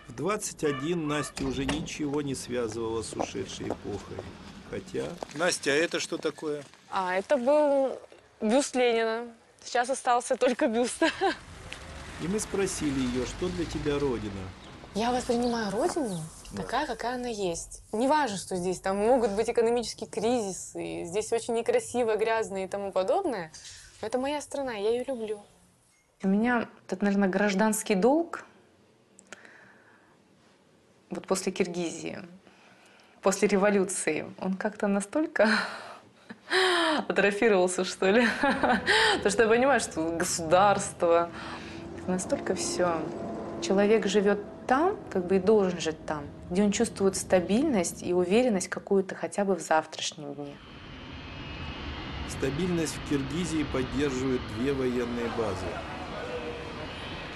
В 21 Настя уже ничего не связывала с ушедшей эпохой. Хотя... Настя, а это что такое? А, это был бюст Ленина. Сейчас остался только бюст. И мы спросили ее, что для тебя Родина? Я воспринимаю Родину такая, какая она есть. Не важно, что здесь там могут быть экономические кризисы, здесь очень некрасиво, грязно и тому подобное. Но это моя страна, я ее люблю. У меня, это, наверное, гражданский долг. Вот после Киргизии, после революции, он как-то настолько атрофировался, что ли. Потому что я понимаю, что государство, настолько все. Человек живет там, как бы и должен жить там, где он чувствует стабильность и уверенность какую-то хотя бы в завтрашнем дне. Стабильность в Киргизии поддерживают две военные базы.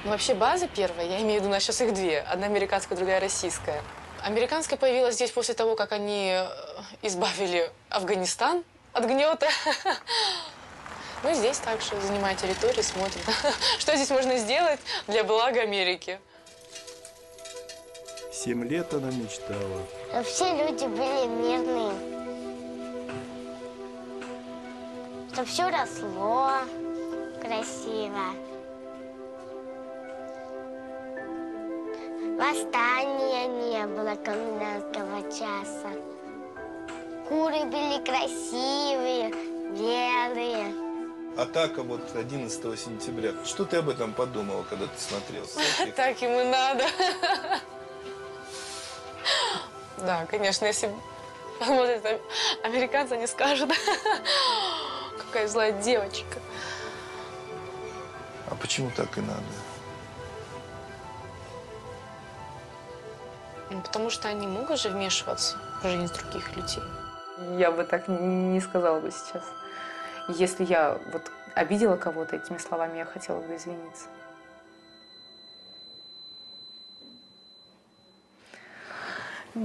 Ну, вообще база первая, я имею в виду, у нас сейчас их две. Одна американская, другая российская. Американская появилась здесь после того, как они избавили Афганистан от гнета. Ну, здесь также занимая территорию, смотрим, что здесь можно сделать для блага Америки. 7 лет она мечтала. Все люди были мирные. Чтобы все росло красиво. Восстания не было комендантского часа. Куры были красивые, белые. Атака вот 11 сентября. Что ты об этом подумала, когда ты смотрел? Так ему надо. Да, конечно, если посмотрят американцы, они скажут, какая злая девочка. А почему так и надо? Ну, потому что они могут же вмешиваться в жизнь других людей. Я бы так не сказала бы сейчас. Если я вот обидела кого-то этими словами, я хотела бы извиниться.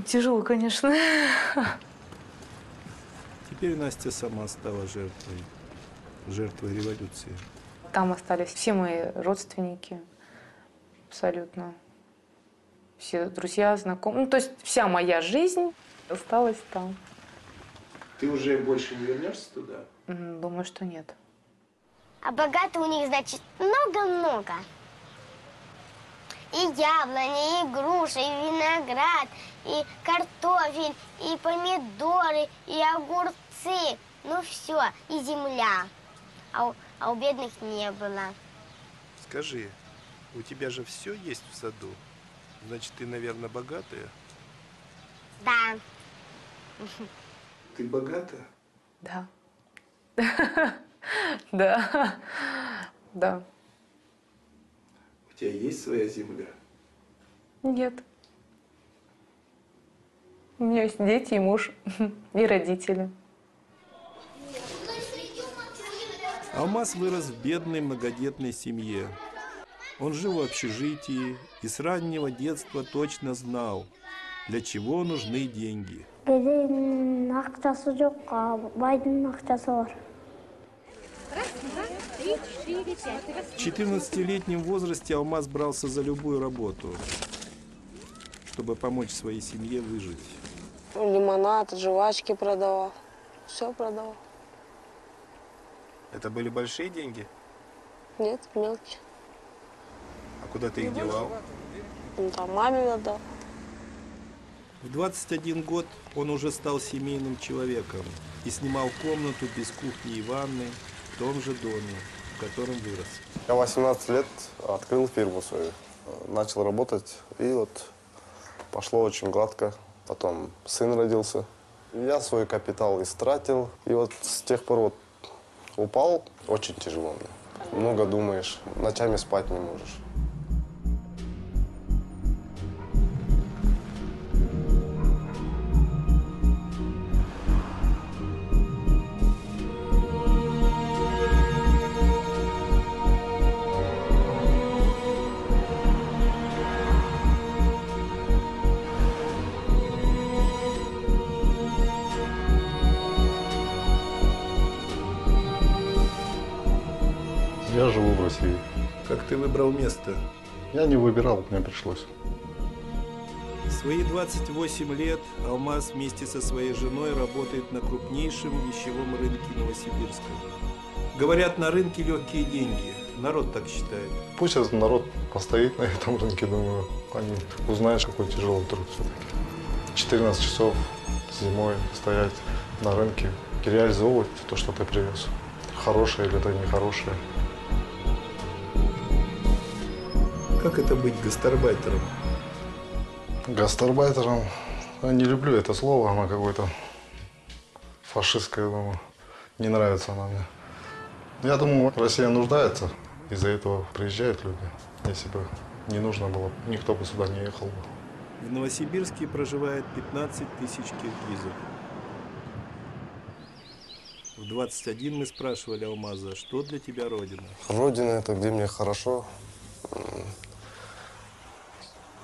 Тяжело, конечно. Теперь Настя сама стала жертвой революции. Там остались все мои родственники, абсолютно. Все друзья, знакомые. Ну, то есть вся моя жизнь осталась там. Ты уже больше не вернешься туда? Думаю, что нет. А богато у них, значит, много-много. И яблони, и груши, и виноград, и картофель, и помидоры, и огурцы. Ну все, и земля. А у бедных не было. Скажи, у тебя же все есть в саду? Значит, ты, наверное, богатая? Да. Ты богатая? Да. Да. Да. У тебя есть своя земля? Нет. У меня есть дети и муж, и родители. Алмаз вырос в бедной многодетной семье. Он жил в общежитии и с раннего детства точно знал, для чего нужны деньги. Кедейдің ақшасы жоқ, байдың ақшасы бар. В 14-летнем возрасте Алмаз брался за любую работу, чтобы помочь своей семье выжить. Лимонад, жвачки продавал. Все продавал. Это были большие деньги? Нет, мелкие. А куда ты их девал? Ну, там маме отдал. В 21 год он уже стал семейным человеком и снимал комнату без кухни и ванны в том же доме, в котором вырос. Я 18 лет открыл фирму свою, начал работать, и вот пошло очень гладко. Потом сын родился. Я свой капитал истратил, и вот с тех пор вот упал очень тяжело мне. Много думаешь, ночами спать не можешь. Я живу в России. Как ты выбрал место? Я не выбирал, мне пришлось. В свои 28 лет Алмаз вместе со своей женой работает на крупнейшем вещевом рынке Новосибирска. Говорят, на рынке легкие деньги. Народ так считает. Пусть этот народ постоит на этом рынке, думаю, они узнают, какой тяжелый труд все-таки. 14 часов зимой стоять на рынке и реализовывать то, что ты привез. Хорошее или это нехорошее. Как это быть гастарбайтером? Гастарбайтером? Я не люблю это слово, оно какое-то фашистское, думаю. Не нравится оно мне. Я думаю, Россия нуждается, из-за этого приезжают люди. Если бы не нужно было, никто бы сюда не ехал бы. В Новосибирске проживает 15 тысяч киргизов. В 21 мы спрашивали Алмаза, что для тебя Родина? Родина – это где мне хорошо,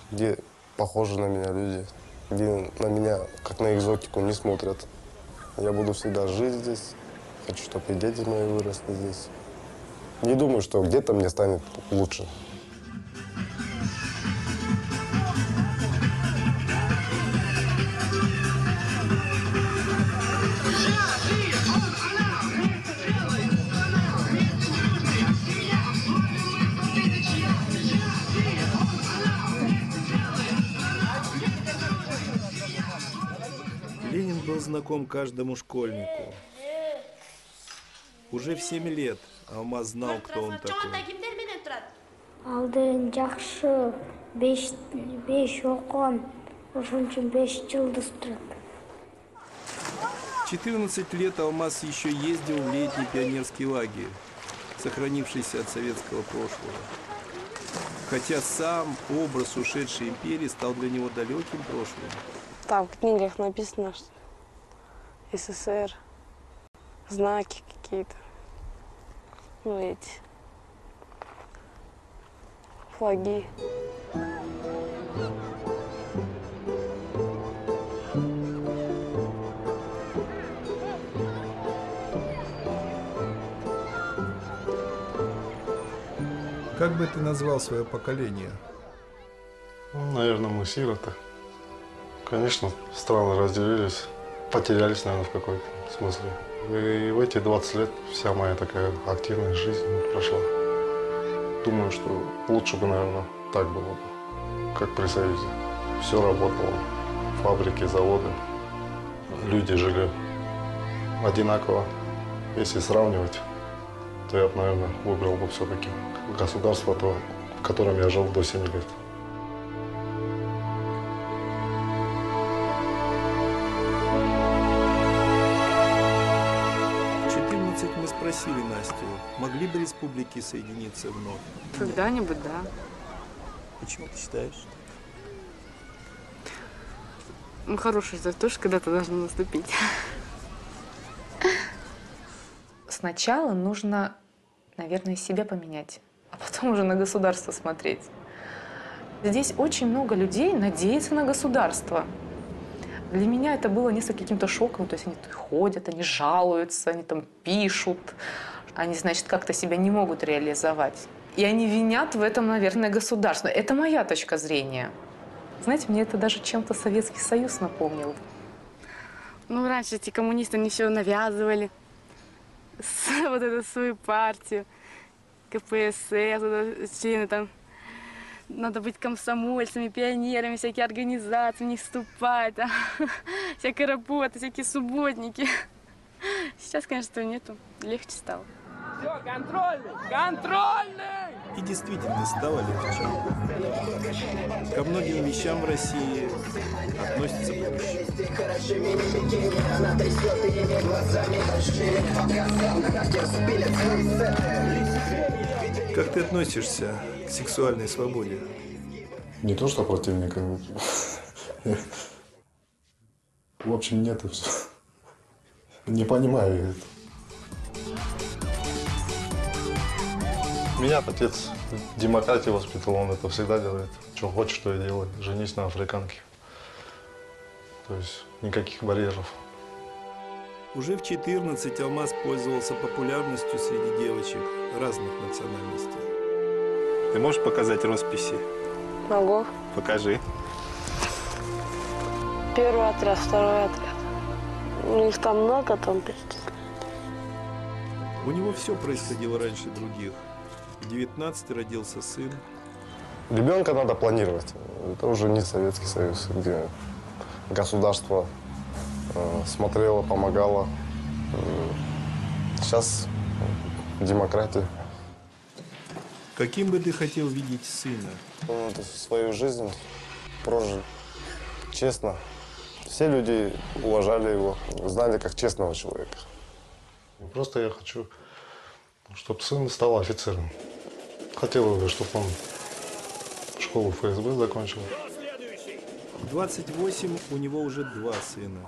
где похожи на меня люди, где на меня, как на экзотику, не смотрят. Я буду всегда жить здесь, хочу, чтобы и дети мои выросли здесь. Не думаю, что где-то мне станет лучше. Ленин был знаком каждому школьнику. Уже в 7 лет Алмаз знал, кто он такой. Алдын жақшы, 5 оқыған, ошон үчүн 5 жылдыз турат. В 14 лет Алмаз еще ездил в летний пионерский лагерь, сохранившийся от советского прошлого. Хотя сам образ ушедшей империи стал для него далеким прошлым. Там в книгах написано, что СССР, знаки какие-то, ну эти, флаги. Как бы ты назвал свое поколение? Ну, наверное, мы сироты. Конечно, страны разделились, потерялись, наверное, в какой-то смысле. И в эти 20 лет вся моя такая активная жизнь прошла. Думаю, что лучше бы, наверное, так было бы, как при Союзе. Все работало, фабрики, заводы, люди жили одинаково. Если сравнивать, то я бы, наверное, выбрал бы все-таки государство, то, в котором я жил до 7 лет. Мы спросили Настю, могли бы республики соединиться вновь? Когда-нибудь, да. Почему ты считаешь? Хорошая тоже когда-то должна наступить. Сначала нужно, наверное, себя поменять, а потом уже на государство смотреть. Здесь очень много людей надеется на государство. Для меня это было несколько каким-то шоком. То есть они ходят, они жалуются, они там пишут. Они, значит, как-то себя не могут реализовать. И они винят в этом, наверное, государство. Это моя точка зрения. Знаете, мне это даже чем-то Советский Союз напомнил. Ну, раньше эти коммунисты, они все навязывали. Вот эту свою партию, КПСС, члены там. Надо быть комсомольцами, пионерами, всякие организации, в них вступать, там, всякая работа, всякие субботники. Сейчас, конечно, этого нету. Легче стало. Все, контрольный! Контрольный! И действительно стало легче. Ко многим вещам в России относятся проще. Как ты относишься к сексуальной свободе? Не то, что противник. В общем, нет и все. Не понимаю это. Меня отец в демократии воспитал, он это всегда делает. Что хочешь, то и делай. Женись на африканке. То есть никаких барьеров. Уже в 14 Алмаз пользовался популярностью среди девочек разных национальностей. Ты можешь показать росписи? Могу. Покажи. Первый отряд, второй отряд. Их там много, там перечисляют. У него все происходило раньше других. В 19 родился сын. Ребенка надо планировать. Это уже не Советский Союз, где государство смотрело, помогало. Сейчас демократия. Каким бы ты хотел видеть сына? Он свою жизнь прожил честно. Все люди уважали его, знали как честного человека. Просто я хочу, чтобы сын стал офицером. Хотел бы, чтобы он школу ФСБ закончил. В 28 у него уже 2 сына.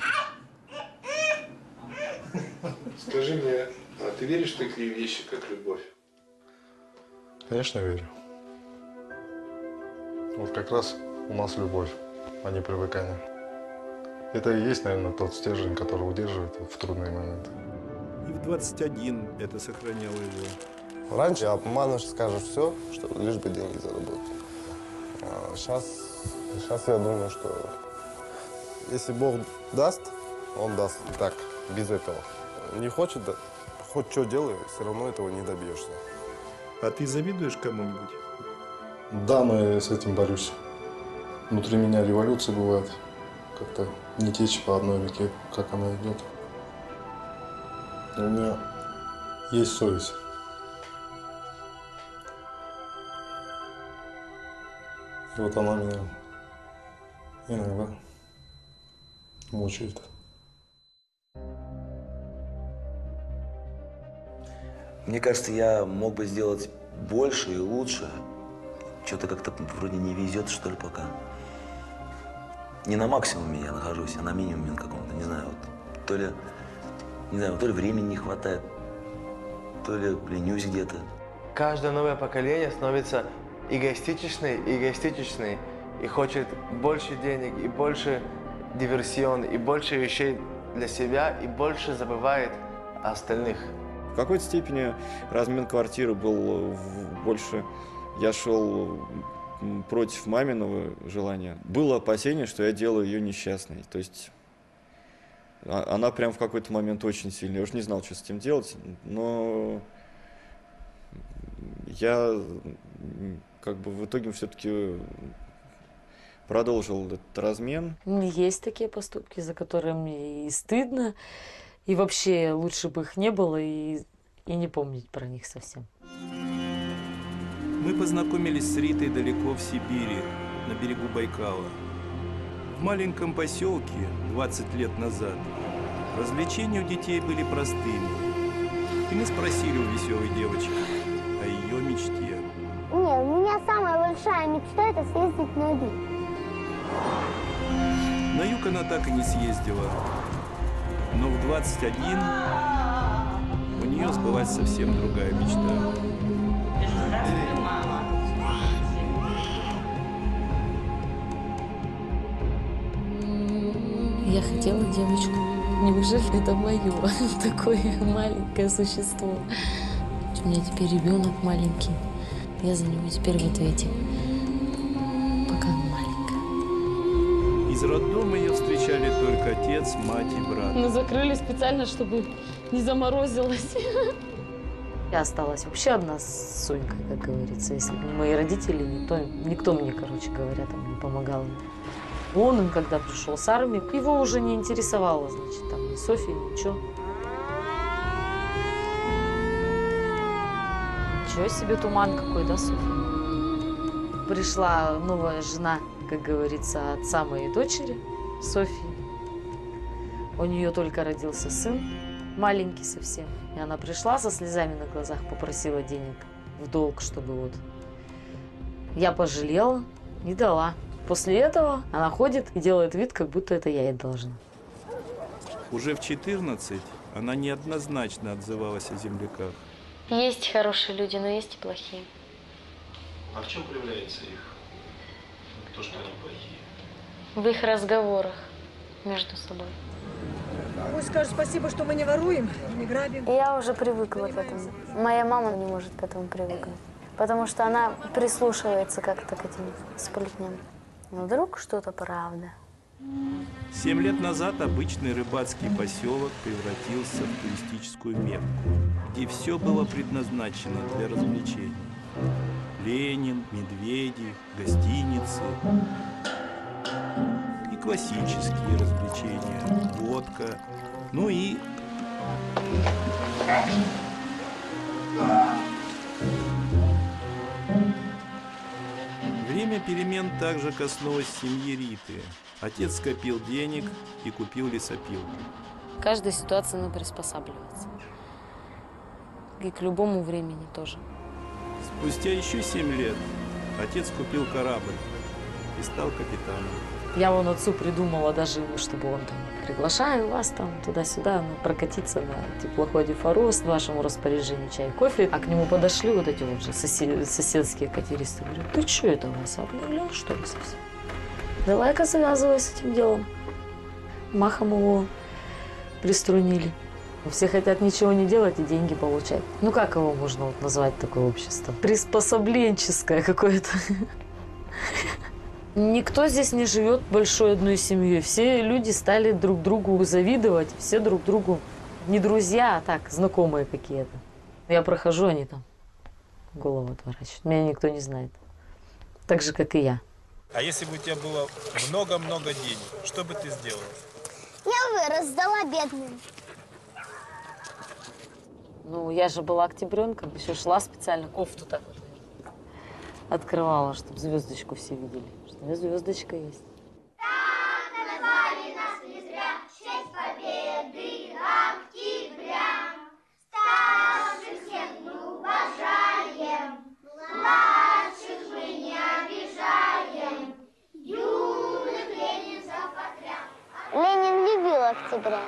Скажи мне, а ты веришь в такие вещи, как любовь? Конечно, верю. Вот как раз у нас любовь, а не привыкание. Это и есть, наверное, тот стержень, который удерживает в трудные моменты. И в 21 это сохраняло его. Раньше обманешь, скажешь все, что лишь бы деньги заработать. А сейчас я думаю, что если Бог даст, Он даст и так, без этого. Не хочет, да, хоть что делай, все равно этого не добьешься. А ты завидуешь кому-нибудь? Да, но я с этим борюсь. Внутри меня революция бывает. Как-то не течь по одной реке, как она идет. У меня есть совесть. И вот она меня иногда мучает. Мне кажется, я мог бы сделать больше и лучше. Что-то как-то вроде не везет, что ли, пока. Не на максимуме я нахожусь, а на минимуме каком-то, не знаю, вот. То ли, не знаю, то ли времени не хватает, то ли ленюсь где-то. Каждое новое поколение становится эгоистичной и хочет больше денег, и больше диверсион, и больше вещей для себя, и больше забывает о остальных. В какой-то степени размен квартиры был больше... Я шел против маминого желания. Было опасение, что я делаю ее несчастной. То есть она прям в какой-то момент очень сильно... Я уж не знал, что с этим делать, но я как бы в итоге все-таки продолжил этот размен. Есть такие поступки, за которые мне и стыдно, и вообще лучше бы их не было, и не помнить про них совсем. Мы познакомились с Ритой далеко в Сибири, на берегу Байкала. В маленьком поселке 20 лет назад развлечения у детей были простыми. И мы спросили у веселой девочки о ее мечте. Нет, у меня самая большая мечта – это съездить на Рим. На юг она так и не съездила. Но в 21 у нее сбылась совсем другая мечта. Я хотела девочку. Неужели это мое такое маленькое существо? У меня теперь ребенок маленький. Я за него теперь в ответе. Пока она маленькая. Из роддома ее встречали только отец, мать и брат. Мы закрыли специально, чтобы не заморозилась. Я осталась вообще одна с Сонькой, как говорится. Если бы не мои родители, никто мне, короче говоря, там не помогал. Он, когда пришел с армии, его уже не интересовало, значит, там ни Софья, ничего. Ничего себе туман какой, да, Софья? Пришла новая жена, как говорится, отца моей дочери, Софьи. У нее только родился сын, маленький совсем. И она пришла со слезами на глазах, попросила денег в долг, чтобы вот. Я пожалела и дала. После этого она ходит и делает вид, как будто это я ей должна. Уже в 14 она неоднозначно отзывалась о земляках. Есть хорошие люди, но есть и плохие. А в чем проявляется их? То, что они плохие? В их разговорах между собой. Пусть скажут спасибо, что мы не воруем, не грабим. Я уже привыкла к этому. Моя мама не может к этому привыкнуть, потому что она прислушивается как-то к этим сплетням. Но вдруг что-то правда. 7 лет назад обычный рыбацкий поселок превратился в туристическую Мекку, где все было предназначено для развлечений. Ленин, медведи, гостиницы и классические развлечения, водка, ну и время перемен также коснулось семьи Риты. Отец скопил денег и купил лесопилку. К каждой ситуации надо приспосабливаться. И к любому времени тоже. Спустя еще 7 лет отец купил корабль и стал капитаном. Я вон отцу придумала даже, чтобы он там, приглашаю вас там туда-сюда, прокатиться на теплоходе «Форос», в вашему распоряжению чай, кофе. А к нему подошли вот эти вот же соседские катеристы. Говорят, ты что это, Вася, обнаглел, что ли, совсем? Давай-ка завязывай с этим делом. Махом его приструнили. Все хотят ничего не делать и деньги получать. Ну как его можно вот назвать, такое общество? Приспособленческое какое-то. Никто здесь не живет большой одной семьей. Все люди стали друг другу завидовать. Все друг другу не друзья, а так, знакомые какие-то. Я прохожу, они там голову отворачивают. Меня никто не знает. Так же, как и я. А если бы у тебя было много-много денег, что бы ты сделала? Я бы раздала бедным. Ну, я же была октябренком, еще шла специально, кофту так вот открывала, чтобы звездочку все видели, что у меня звездочка есть. Назвали нас не зря, в честь победы октября. Старших всех мы уважаем, младших мы не обижаем, юных ленинцев отряд. Ленин любил октября.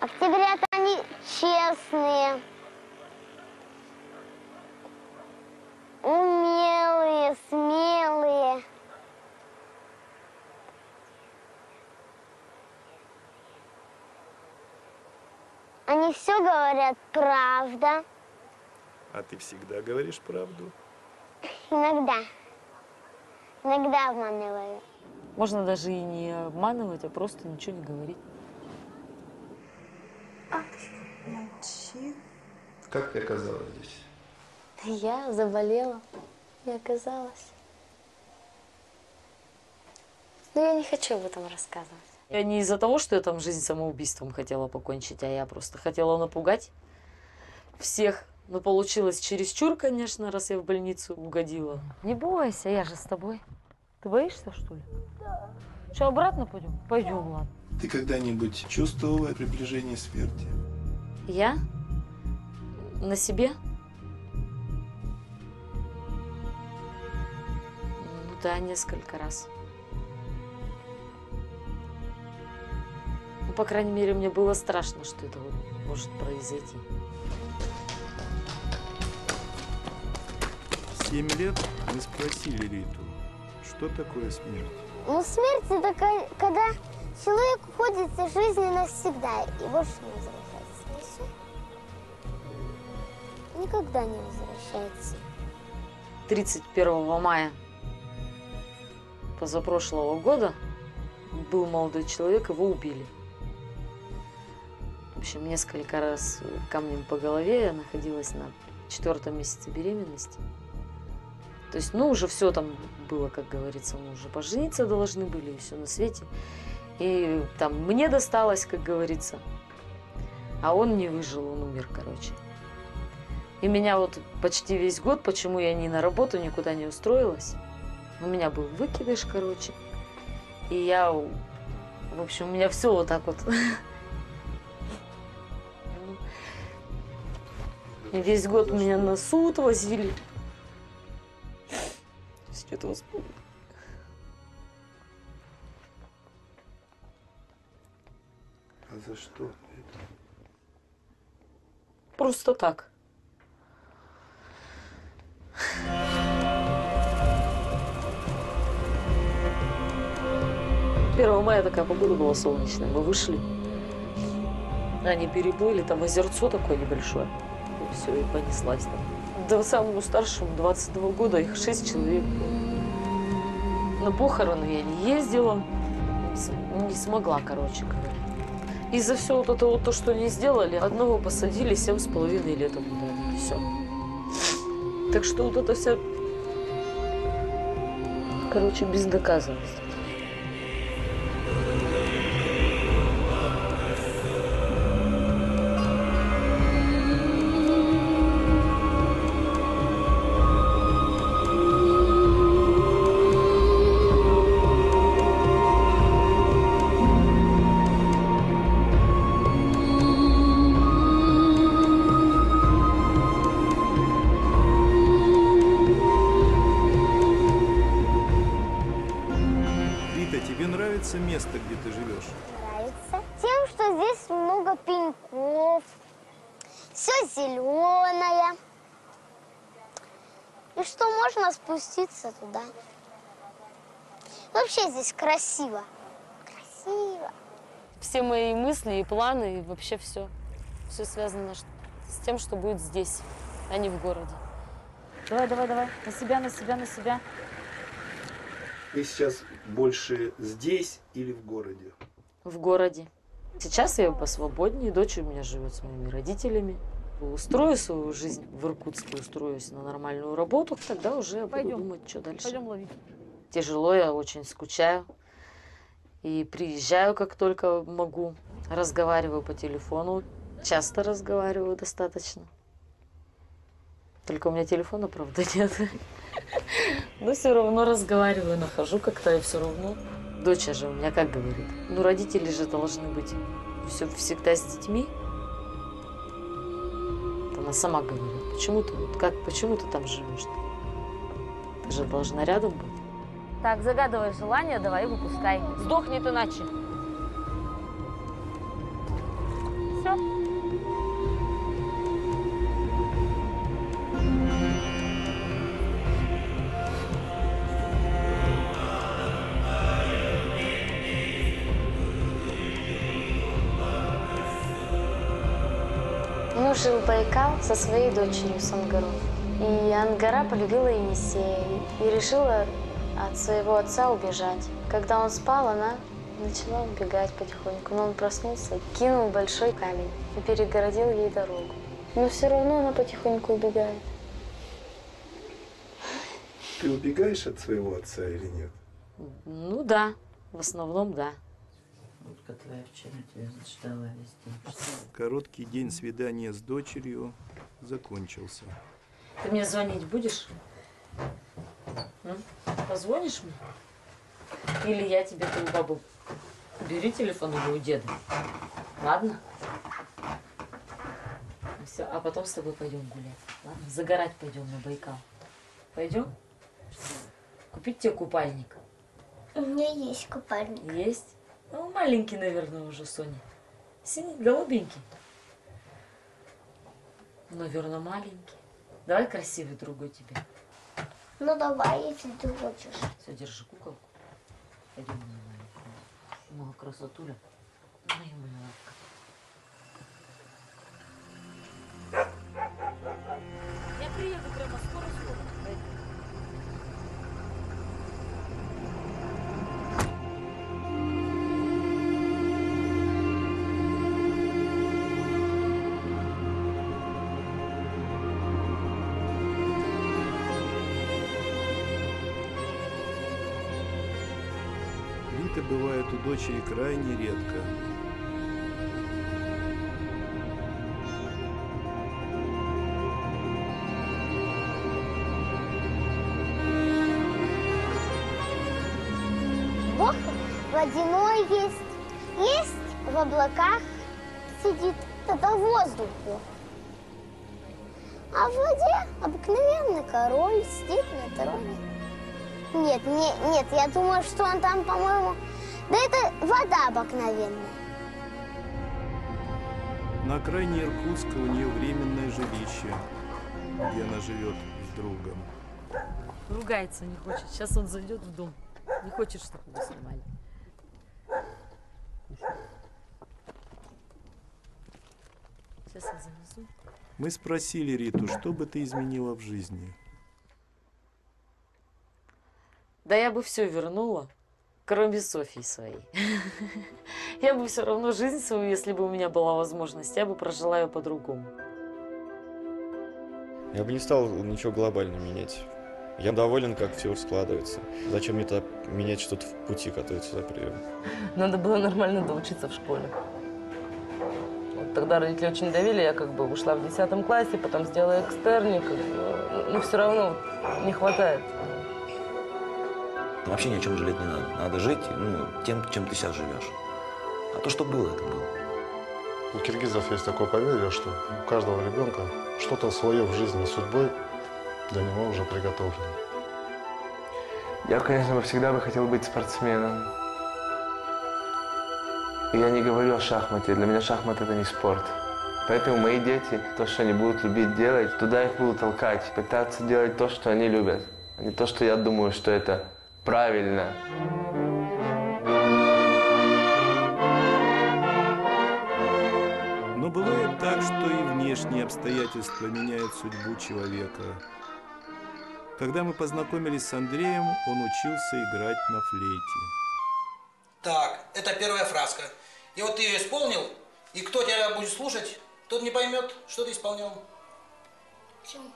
Октябрята они честные, умелые, смелые. Они все говорят правда. А ты всегда говоришь правду? Иногда. Иногда обманываю. Можно даже и не обманывать, а просто ничего не говорить. Молчи. Как ты оказалась здесь? Я заболела и оказалась. Но я не хочу об этом рассказывать. Я не из-за того, что я там жизнь самоубийством хотела покончить, а я просто хотела напугать всех. Но получилось чересчур, конечно, раз я в больницу угодила. Не бойся, я же с тобой. Ты боишься, что ли? Да. Что, обратно пойдем? Пойдем, ладно. Ты когда-нибудь чувствовала приближение смерти? Я? На себе? Ну да, несколько раз. по крайней мере, мне было страшно, что это вот может произойти. 7 лет мы спросили Риту, что такое смерть. Ну, смерть – это когда человек уходит из жизни навсегда и больше не возвращается. И все. Никогда не возвращается. 31 мая позапрошлого года был молодой человек, его убили. В общем, несколько раз камнем по голове, я находилась на 4-м месяце беременности. То есть, ну, уже все там было, как говорится, мы уже пожениться должны были, и все на свете. И там мне досталось, как говорится, а он не выжил, он умер, короче. И меня вот почти весь год, почему я ни на работу никуда не устроилась, у меня был выкидыш, короче. И я, в общем, у меня все вот так вот. И весь год меня на суд возили. Что-то вспомнил. А за что? Просто так. Первого мая такая погода была солнечная. Мы вышли. Они переплыли, там озерцо такое небольшое. И все, и понеслась там. Да самому старшему 22 года, их 6 человек. На похороны я не ездила, не смогла, короче говоря. И за все вот это вот то, что они сделали, одного посадили 7,5 лет ему дали. Все. Так что вот это вся, короче, безнаказанность. Место, где ты живешь? Нравится тем, что здесь много пеньков, все зеленое, и что можно спуститься туда. Вообще здесь красиво. Красиво. Все мои мысли и планы, и вообще все. Все связано с тем, что будет здесь, а не в городе. Давай, давай, давай. На себя, на себя, на себя. Ты сейчас больше здесь или в городе? В городе. Сейчас я посвободнее. Дочь у меня живет с моими родителями. Устрою свою жизнь в Иркутске, устроюсь на нормальную работу. Тогда уже буду думать, что дальше. Пойдем ловить. Тяжело, я очень скучаю. И приезжаю, как только могу. Разговариваю по телефону. Часто разговариваю достаточно. Только у меня телефона, правда, нет. Но все равно разговариваю, нахожу как-то и все равно. Дочь же у меня как говорит? Ну, родители же должны быть всегда с детьми. Она сама говорит, почему ты, почему ты там живешь-то? Ты же должна рядом быть. Так, загадывай желание, давай выпускай. Сдохнет иначе. Все. Муж жил в Байкал со своей дочерью с Ангарой. И Ангара полюбила Енисея и решила от своего отца убежать. Когда он спал, она начала убегать потихоньку. Но он проснулся, кинул большой камень и перегородил ей дорогу. Но все равно она потихоньку убегает. Ты убегаешь от своего отца или нет? Ну да, в основном да. Твоя вчера тебя ждала весь день. Короткий день свидания с дочерью закончился. Ты мне звонить будешь? Позвонишь мне? Или я тебе твою бабу? Бери телефон или у деда. Ладно? Все, а потом с тобой пойдем гулять. Ладно? Загорать пойдем на Байкал. Пойдем? Купить тебе купальник? У меня есть купальник. Есть? Ну, маленький, наверное, уже Соня. Синий, голубенький. Наверное, маленький. Давай красивый другой тебе. Ну давай, если ты хочешь. Все, держи куколку. Пойдем на маленькую. Много красотуля. Ну, ему на лапка. Я приеду прямо скоро-скоро. Рита бывает у дочери крайне редко. Бог водяной есть, есть в облаках сидит, это в воздухе. А в воде обыкновенный король сидит на троне. Нет, я думаю, что он там, по-моему... Да это вода обыкновенная. На окраине Иркутска у нее временное жилище, где она живет с другом. Ругается не хочет. Сейчас он зайдет в дом. Не хочет, чтобы его снимали. Сейчас я занесу. Мы спросили Риту, что бы ты изменила в жизни? Да я бы все вернула, кроме Софьи своей. Я бы все равно жизнь свою, если бы у меня была возможность, я бы прожила ее по-другому. Я бы не стал ничего глобально менять. Я доволен, как все складывается. Зачем мне тогда менять что-то в пути, который сюда привел? Надо было нормально доучиться в школе. Вот тогда родители очень давили, я как бы ушла в 10 классе, потом сделала экстерник, но все равно не хватает. Вообще ни о чем жалеть не надо. Надо жить тем, чем ты сейчас живешь. А то, что было, это было. У киргизов есть такое поверье, что у каждого ребенка что-то свое в жизни судьбой для него уже приготовлено. Я, конечно, всегда бы хотел быть спортсменом. И я не говорю о шахмате. Для меня шахмат – это не спорт. Поэтому мои дети, то, что они будут любить делать, туда их буду толкать. Пытаться делать то, что они любят, а не то, что я думаю, что это правильно. Но бывает так, что и внешние обстоятельства меняют судьбу человека. Когда мы познакомились с Андреем, он учился играть на флейте. Так, это первая фразка. И вот ты ее исполнил, и кто тебя будет слушать, тот не поймет, что ты исполнял. Почему?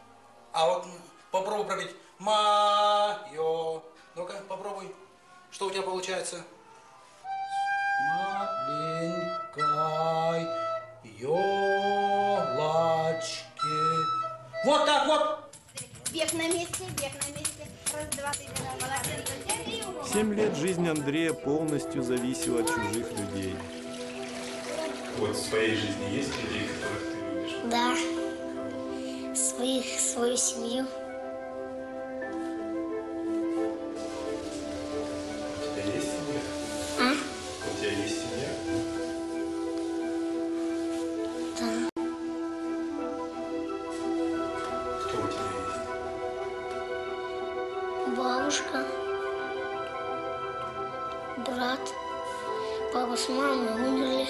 А вот попробуй пропеть «Ма-ё». Ну-ка, попробуй. Что у тебя получается? Маленькой ёлочки. Вот так вот. Бег на месте, бег на месте. Раз, два, три, молодец. 7 лет жизнь Андрея полностью зависела от чужих людей. Вот в своей жизни есть людей, которых ты любишь? Да. Свою семью. У тебя есть семья? А? У тебя есть семья? Да. Кто у тебя есть? Бабушка. Брат. Папа с мамой умерли.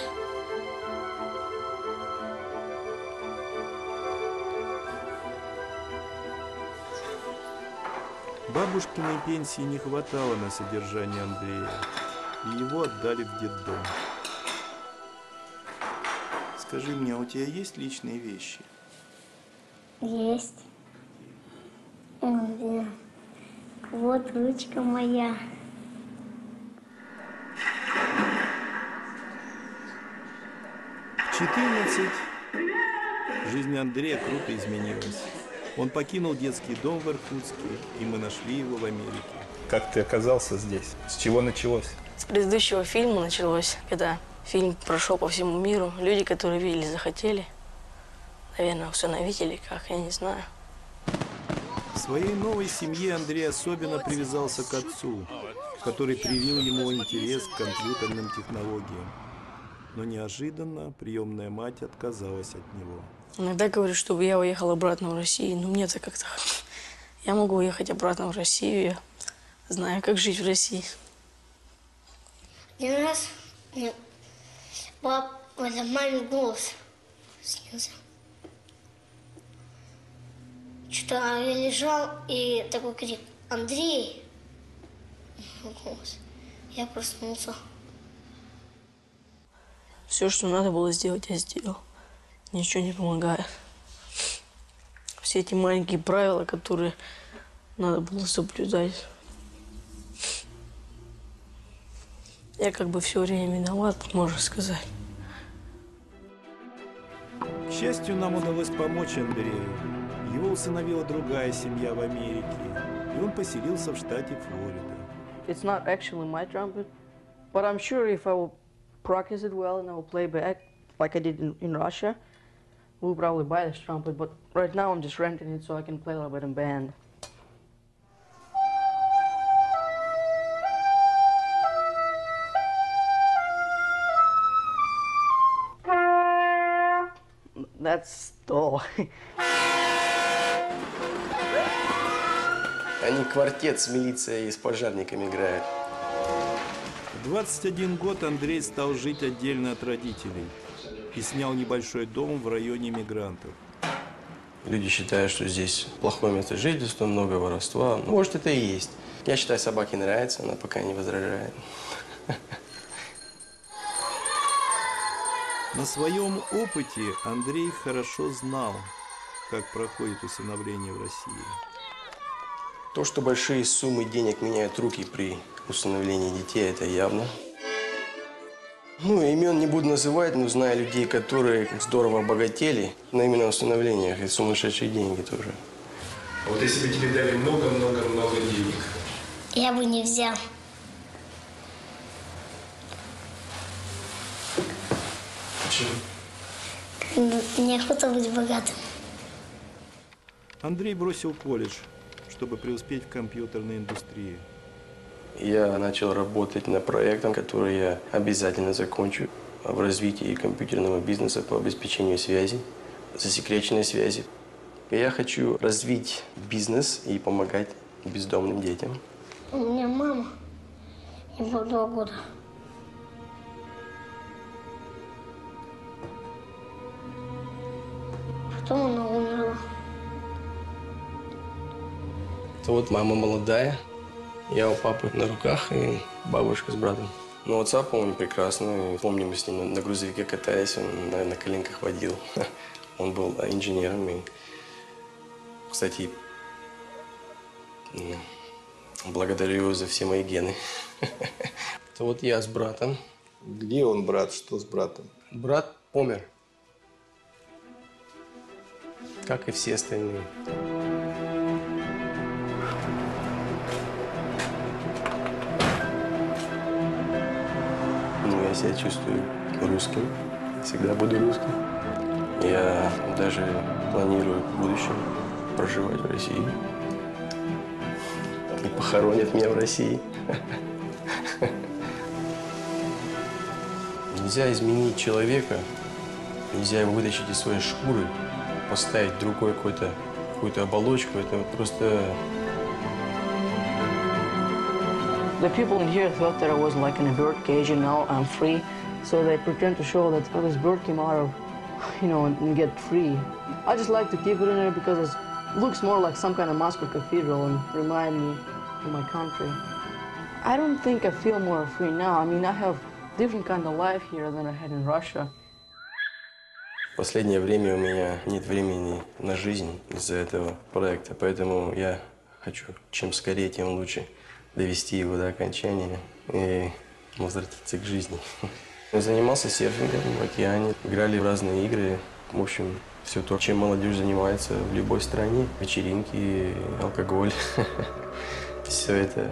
Бабушкиной пенсии не хватало на содержание Андрея, и его отдали в детдом. Скажи мне, а у тебя есть личные вещи? Есть. Вот ручка моя. В 14 жизнь Андрея круто изменилась. Он покинул детский дом в Иркутске, и мы нашли его в Америке. Как ты оказался здесь? С чего началось? С предыдущего фильма началось, когда фильм прошел по всему миру. Люди, которые видели, захотели. Наверное, усыновители, как, я не знаю. В своей новой семье Андрей особенно привязался к отцу. который привил ему интерес к компьютерным технологиям. Но неожиданно приемная мать отказалась от него. Иногда говорю, чтобы я уехал обратно в Россию, но мне-то как-то... Я могу уехать обратно в Россию, я знаю, как жить в России. Один раз мне мамин голос снился. Что-то я лежал, и такой крик: «Андрей!» Голос. Я проснулся. Все, что надо было сделать, я сделал. Ничего не помогает. Все эти маленькие правила, которые надо было соблюдать. Я как бы все время виноват, можно сказать. К счастью, нам удалось помочь Андрею. Его усыновила другая семья в Америке, и он поселился в штате Флорида. It's not actually my trumpet, but I'm sure if I will practice it well and I will play back like I did in Russia, we'll probably buy this trumpet. But right now I'm just renting it so I can play a little bit in band. That's all. Они квартет с милицией и с пожарниками играют. В 21 год Андрей стал жить отдельно от родителей и снял небольшой дом в районе мигрантов. Люди считают, что здесь плохое место жительства, много воровства. Может, это и есть. Я считаю, собаке нравится, она пока не возражает. На своем опыте Андрей хорошо знал, как проходит усыновление в России. То, что большие суммы денег меняют руки при усыновлении детей, это явно. Ну, имен не буду называть, но знаю людей, которые здорово обогатели на именно усыновлениях, и сумасшедшие деньги тоже. А вот если бы тебе дали много-много-много денег? Я бы не взял. Почему? Неохота быть богатым. Андрей бросил колледж, чтобы преуспеть в компьютерной индустрии. Я начал работать над проектом, который я обязательно закончу, в развитии компьютерного бизнеса по обеспечению связи, засекреченной связи. И я хочу развить бизнес и помогать бездомным детям. У меня мама, ему 2 года. Потом она умерла. Это вот мама молодая, я у папы на руках и бабушка с братом. Ну, отца помню прекрасно. Помню, мы с ним на грузовике катались, он на коленках водил. Он был инженером. И, кстати, благодарю его за все мои гены. Это вот я с братом. Где он, брат? Что с братом? Брат помер. Как и все остальные. Ну, я себя чувствую русским. Всегда буду русским. Я даже планирую в будущем проживать в России. И похоронят меня в России. Нельзя изменить человека, нельзя его вытащить из своей шкуры, поставить другой какую-то оболочку. Это просто... The people in here thought that I was like in a bird cage and now I'm free. So they pretend to show that this bird came out of, and get free. I just like to keep it in there because it looks more like some kind of Moscow cathedral and remind me of my country. I don't think I feel more free now. I mean, I have different kind of life here than I had in Russia. В последнее время у меня нет времени на жизнь из-за этого проекта, поэтому я хочу чем скорее, тем лучше довести его до окончания и возвратиться к жизни. Я занимался серфингом в океане, играли в разные игры. В общем, все то, чем молодежь занимается в любой стране. Вечеринки, алкоголь, все это.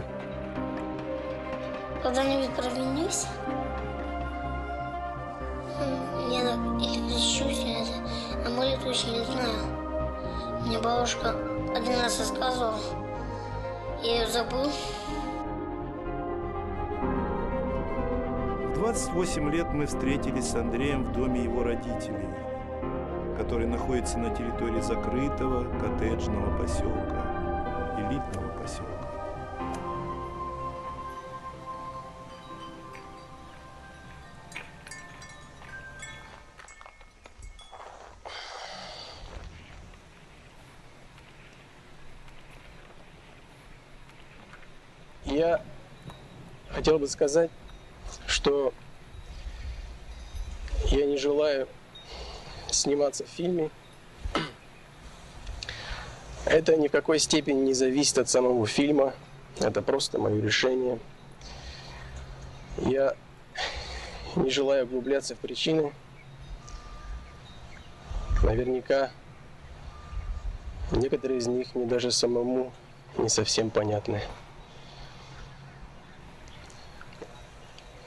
Когда-нибудь провинюсь? Я так кричусь, а молитву еще не знаю. Мне бабушка один раз рассказывала. Я ее забыл. 28 лет мы встретились с Андреем в доме его родителей, который находится на территории закрытого коттеджного поселка, элитного поселка. Я хотел бы сказать, что я не желаю сниматься в фильме. Это ни в какой степени не зависит от самого фильма. Это просто мое решение. Я не желаю углубляться в причины. Наверняка некоторые из них мне даже самому не совсем понятны.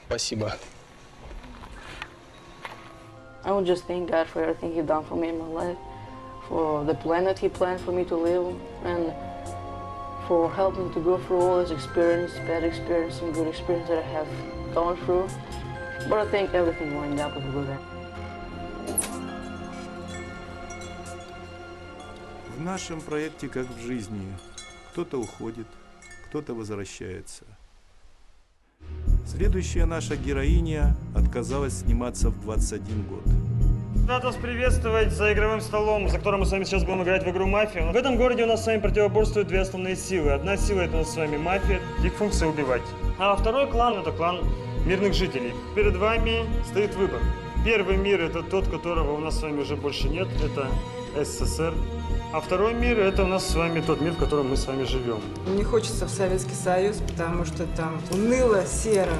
Спасибо. I would just thank God for everything He done for me in my life, for the plan that He planned for me to live, and for helping me to go through all this experience, bad experience and good experience that I have gone through. But I think everything lined up with good. В нашем проекте, как в жизни, кто-то уходит, кто-то возвращается. Следующая наша героиня отказалась сниматься в 21 год. Рад вас приветствовать за игровым столом, за которым мы с вами сейчас будем играть в игру «Мафия». В этом городе у нас с вами противоборствуют две основные силы. Одна сила – это у нас с вами мафия, их функция – убивать. А второй клан – это клан мирных жителей. Перед вами стоит выбор. Первый мир – это тот, которого у нас с вами уже больше нет, это СССР. А второй мир – это у нас с вами тот мир, в котором мы с вами живем. Не хочется в Советский Союз, потому что там уныло, серо.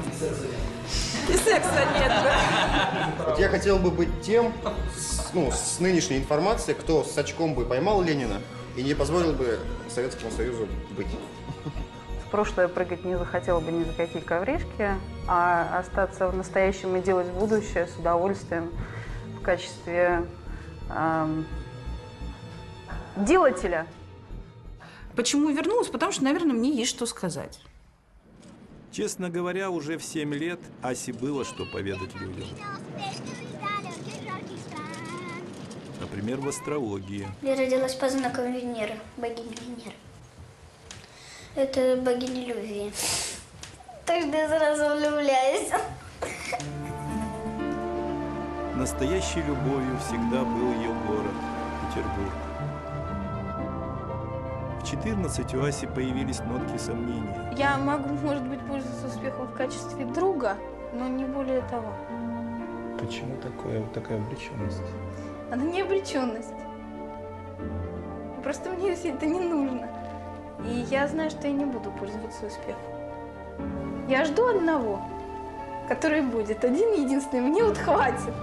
И секса нет, да? Вот я хотел бы быть тем, с нынешней информацией, кто с очком бы поймал Ленина и не позволил бы Советскому Союзу быть. В прошлое прыгать не захотела бы ни за какие ковришки, а остаться в настоящем и делать будущее с удовольствием в качестве делателя. Почему вернулась? Потому что, наверное, мне есть что сказать. Честно говоря, уже в 7 лет Асе было что поведать людям. Например, в астрологии. Я родилась по знакам Венеры, богини Венеры. Это богиня любви. Тогда я сразу влюбляюсь. Настоящей любовью всегда был ее город, Петербург. В 14 у Аси появились нотки сомнения. Я могу, может быть, пользоваться успехом в качестве друга, но не более того. Почему такая обреченность? Она не обреченность. Просто мне все это не нужно. И я знаю, что я не буду пользоваться успехом. Я жду одного, который будет. Один единственный. Мне вот хватит.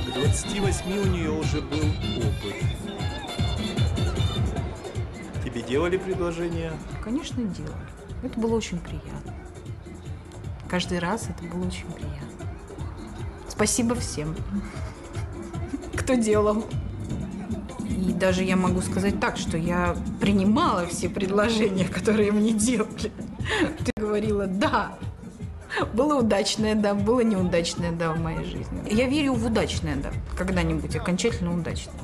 К 28 у нее уже был опыт. Тебе делали предложение? Конечно, делали. Это было очень приятно. Каждый раз это было очень приятно. Спасибо всем, кто делал. И даже я могу сказать так, что я принимала все предложения, которые мне делали. Ты говорила «да». Было удачное «да», было неудачное «да» в моей жизни. Я верю в удачное «да», когда-нибудь окончательно удачное.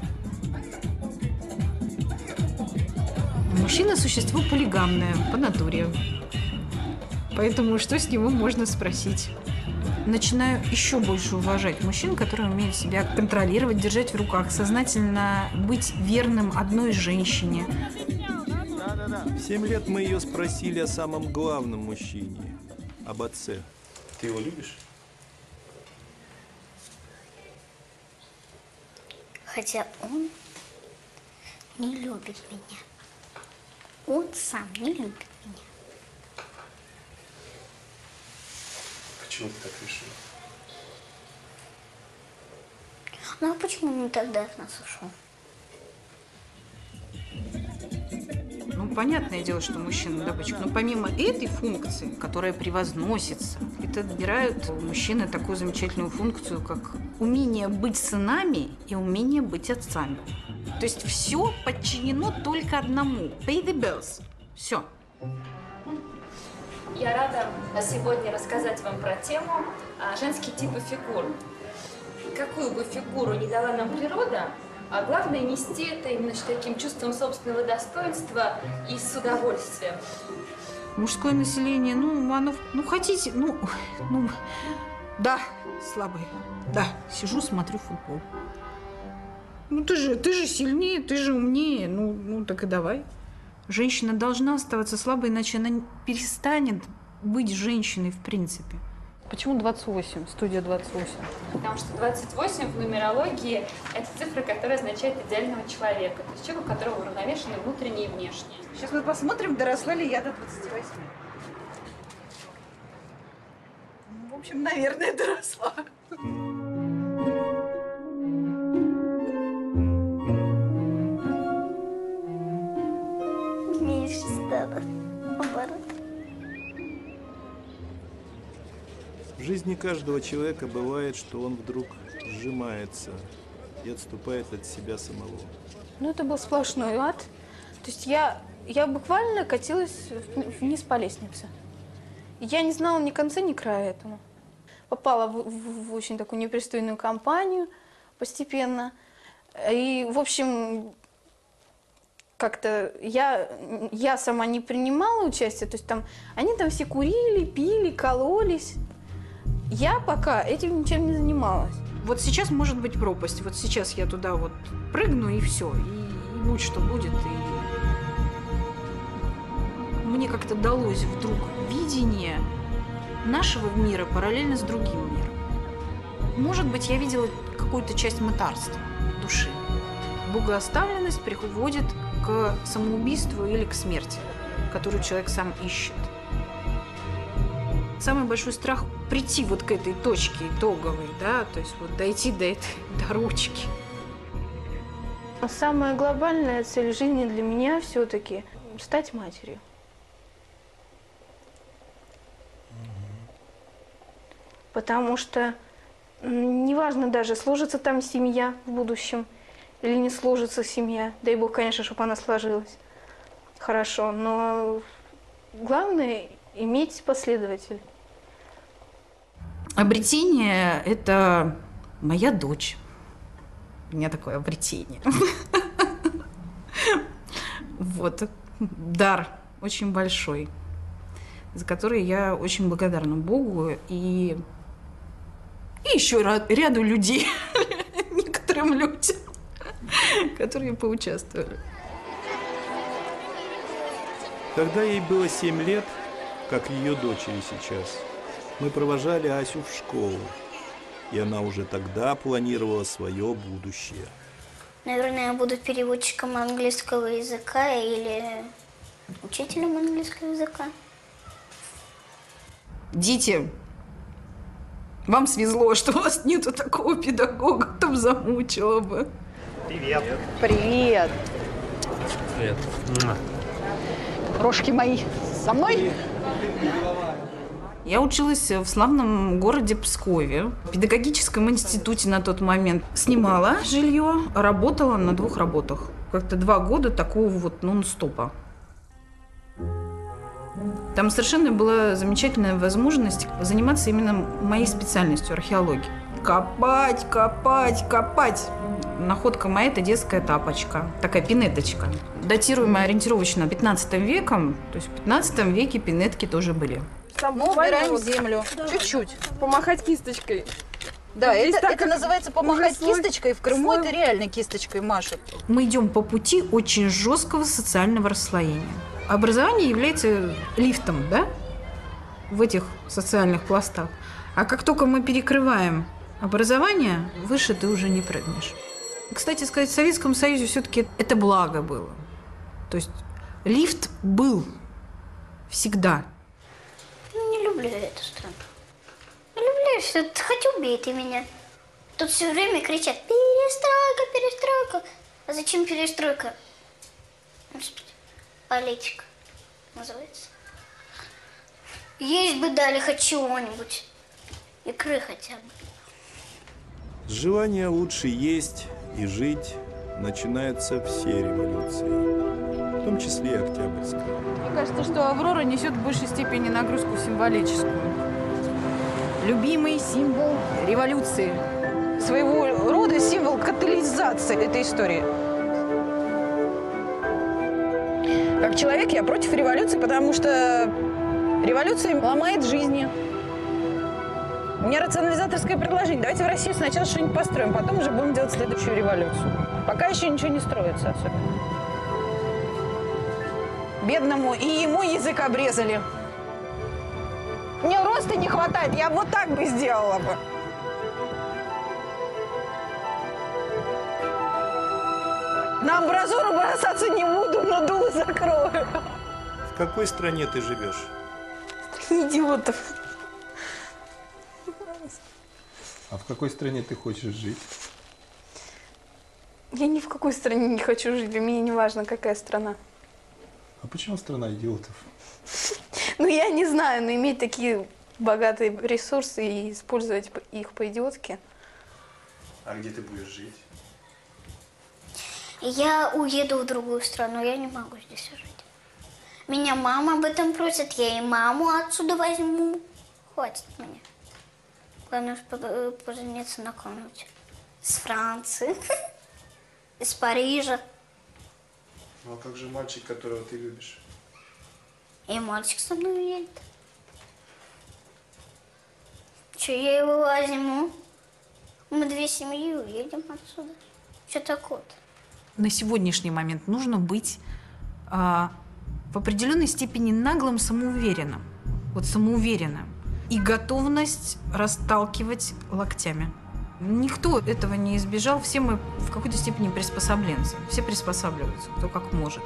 Мужчина – существо полигамное, по натуре. Поэтому что с него можно спросить? Начинаю еще больше уважать мужчин, которые умеют себя контролировать, держать в руках, сознательно быть верным одной женщине. В 7 лет мы ее спросили о самом главном мужчине, об отце. Ты его любишь? Хотя он не любит меня. Он сам не любит меня. Почему ты так решил? Ну а почему он тогда от нас ушел? Ну, понятное дело, что мужчина добытчик. Но помимо этой функции, которая превозносится, это отбирают у мужчины такую замечательную функцию, как умение быть сынами и умение быть отцами. То есть все подчинено только одному. Pay the bills. Все. Я рада сегодня рассказать вам про тему женские типы фигур. Какую бы фигуру ни дала нам природа, а главное нести это именно с таким чувством собственного достоинства и с удовольствием. Мужское население, оно, хотите, да, слабое, да, сижу, смотрю футбол. Ты же сильнее, ты же умнее, так и давай. Женщина должна оставаться слабой, иначе она перестанет быть женщиной в принципе. Почему 28, студия 28? Потому что 28 в нумерологии – это цифра, которая означает идеального человека, то есть человека, у которого уравновешены внутреннее и внешнее. Сейчас мы посмотрим, доросла ли я до 28. В общем, наверное, доросла. Меньше стало, наоборот. В жизни каждого человека бывает, что он вдруг сжимается и отступает от себя самого. Это был сплошной ад. То есть я буквально катилась вниз по лестнице. Я не знала ни конца, ни края этому. Попала в очень такую непристойную компанию постепенно. И, в общем, как-то я сама не принимала участие. То есть они там все курили, пили, кололись. Я пока этим ничем не занималась. Вот сейчас может быть пропасть. Вот сейчас я туда прыгну и все. И будь что будет. И мне как-то далось вдруг видение нашего мира параллельно с другим миром. Может быть, я видела какую-то часть мытарства души. Богооставленность приводит к самоубийству или к смерти, которую человек сам ищет. Самый большой страх – прийти к этой точке итоговой, да, то есть дойти до ручки. Самая глобальная цель жизни для меня все-таки – стать матерью. Потому что неважно даже, сложится там семья в будущем или не сложится семья. Дай бог, конечно, чтобы она сложилась. Хорошо, но главное – иметь последователей. Обретение – это моя дочь. У меня такое обретение. Дар очень большой, за который я очень благодарна Богу и еще ряду людей, некоторым людям, которые поучаствовали. Когда ей было 7 лет, как ее дочери сейчас, мы провожали Асю в школу, и она уже тогда планировала свое будущее. Наверное, я буду переводчиком английского языка или учителем английского языка. Дети, вам свезло, что у вас нету такого педагога, там замучила бы. Привет. Привет. Привет. Рожки мои со мной? Я училась в славном городе Пскове, в педагогическом институте на тот момент. Снимала жилье, работала на 2 работах. Как-то 2 года такого нон-стопа. Там совершенно была замечательная возможность заниматься именно моей специальностью – археологией. Копать, копать, копать. Находка моя – это детская тапочка, такая пинеточка. Датируемая ориентировочно 15 веком, то есть в 15 веке пинетки тоже были. Мы убираем землю. Чуть-чуть. Помахать кисточкой. Да, это называется помахать кисточкой. В Крыму это реально кисточкой машут. Мы идем по пути очень жесткого социального расслоения. Образование является лифтом, да, в этих социальных пластах. А как только мы перекрываем образование, выше ты уже не прыгнешь. Кстати сказать, в Советском Союзе все-таки это благо было. То есть лифт был всегда. Не люблю эту страну. Не люблю, что хоть убей ты меня. Тут все время кричат: перестройка, перестройка. А зачем перестройка? Господи. Политика называется. Есть бы дали хоть чего-нибудь. Икры хотя бы. Желание лучше есть и жить начинается все революции, в том числе и Октябрьская. Мне кажется, что Аврора несет в большей степени нагрузку символическую. Любимый символ революции. Своего рода символ катализации этой истории. Как человек я против революции, потому что революция ломает жизни. У меня рационализаторское предложение. Давайте в России сначала что-нибудь построим, потом уже будем делать следующую революцию. Пока еще ничего не строится особенно. Бедному и ему язык обрезали. Мне роста не хватает, я вот так бы сделала бы. На амбразуру бросаться не буду, но дуло закрою. В какой стране ты живешь? Идиотов. А в какой стране ты хочешь жить? Я ни в какой стране не хочу жить, для меня не важно, какая страна. А почему страна идиотов? Ну, я не знаю, но иметь такие богатые ресурсы и использовать их по-идиотски. А где ты будешь жить? Я уеду в другую страну, я не могу здесь жить. Меня мама об этом просит, я и маму отсюда возьму. Хватит мне. Главное, пожениться на ком-нибудь. С Франции. Из Парижа. Ну а как же мальчик, которого ты любишь? И мальчик со мной уедет. Че, я его возьму? Мы две семьи уедем отсюда. Че такое-то? На сегодняшний момент нужно быть в определенной степени наглым, самоуверенным. Вот самоуверенным. И готовность расталкивать локтями. Никто этого не избежал. Все мы в какой-то степени приспособленцы. Все приспосабливаются, кто как может.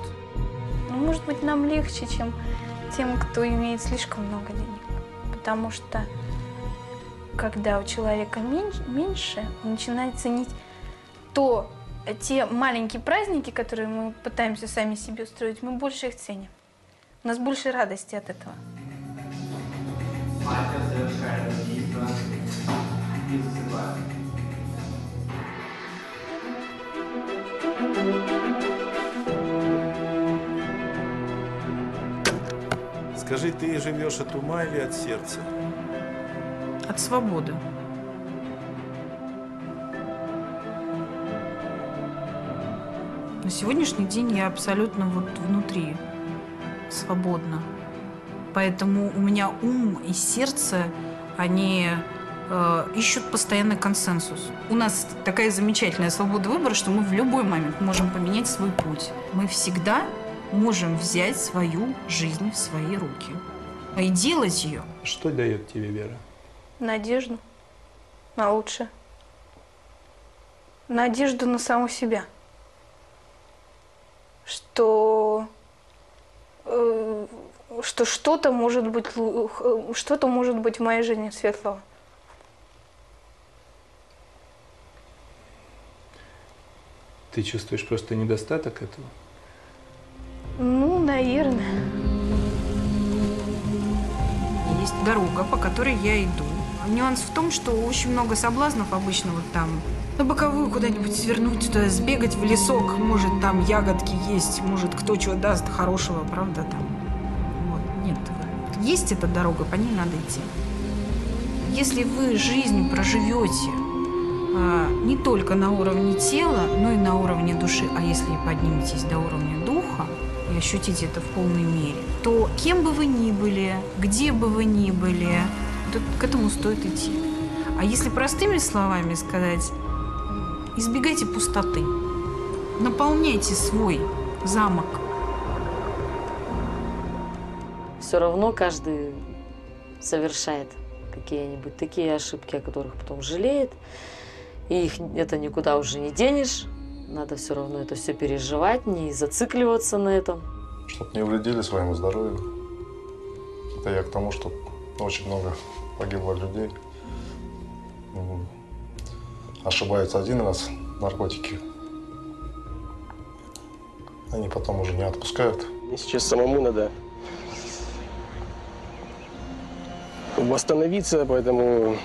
Ну, может быть, нам легче, чем тем, кто имеет слишком много денег. Потому что, когда у человека меньше, он начинает ценить те маленькие праздники, которые мы пытаемся сами себе устроить, мы больше их ценим. У нас больше радости от этого. Мать совершает убийство и засыпает. Скажи, ты живешь от ума или от сердца? От свободы. На сегодняшний день я абсолютно вот внутри свободна. Поэтому у меня ум и сердце, они ищут постоянный консенсус. У нас такая замечательная свобода выбора, что мы в любой момент можем поменять свой путь. Мы всегда можем взять свою жизнь в свои руки и делать ее. Что дает тебе вера? Надежду на лучшее. Надежду на саму себя. Что что-то может быть в моей жизни светлого. Ты чувствуешь просто недостаток этого? Ну, наверное. Есть дорога, по которой я иду. Нюанс в том, что очень много соблазнов обычно вот там на боковую куда-нибудь свернуть, туда сбегать в лесок, может там ягодки есть, может кто чего даст хорошего, правда там. Вот, нет. Есть эта дорога, по ней надо идти. Если вы жизнь проживете не только на уровне тела, но и на уровне души, а если подниметесь до уровня духа и ощутите это в полной мере, то кем бы вы ни были, где бы вы ни были, к этому стоит идти. А если простыми словами сказать, избегайте пустоты, наполняйте свой замок. Все равно каждый совершает какие-нибудь такие ошибки, о которых потом жалеет. И их это никуда уже не денешь. Надо все равно это все переживать, не зацикливаться на этом. Чтобы не вредили своему здоровью. Это я к тому, что очень много погибло людей. Ошибаются один раз наркотики. Они потом уже не отпускают. Мне сейчас самому надо восстановиться, поэтому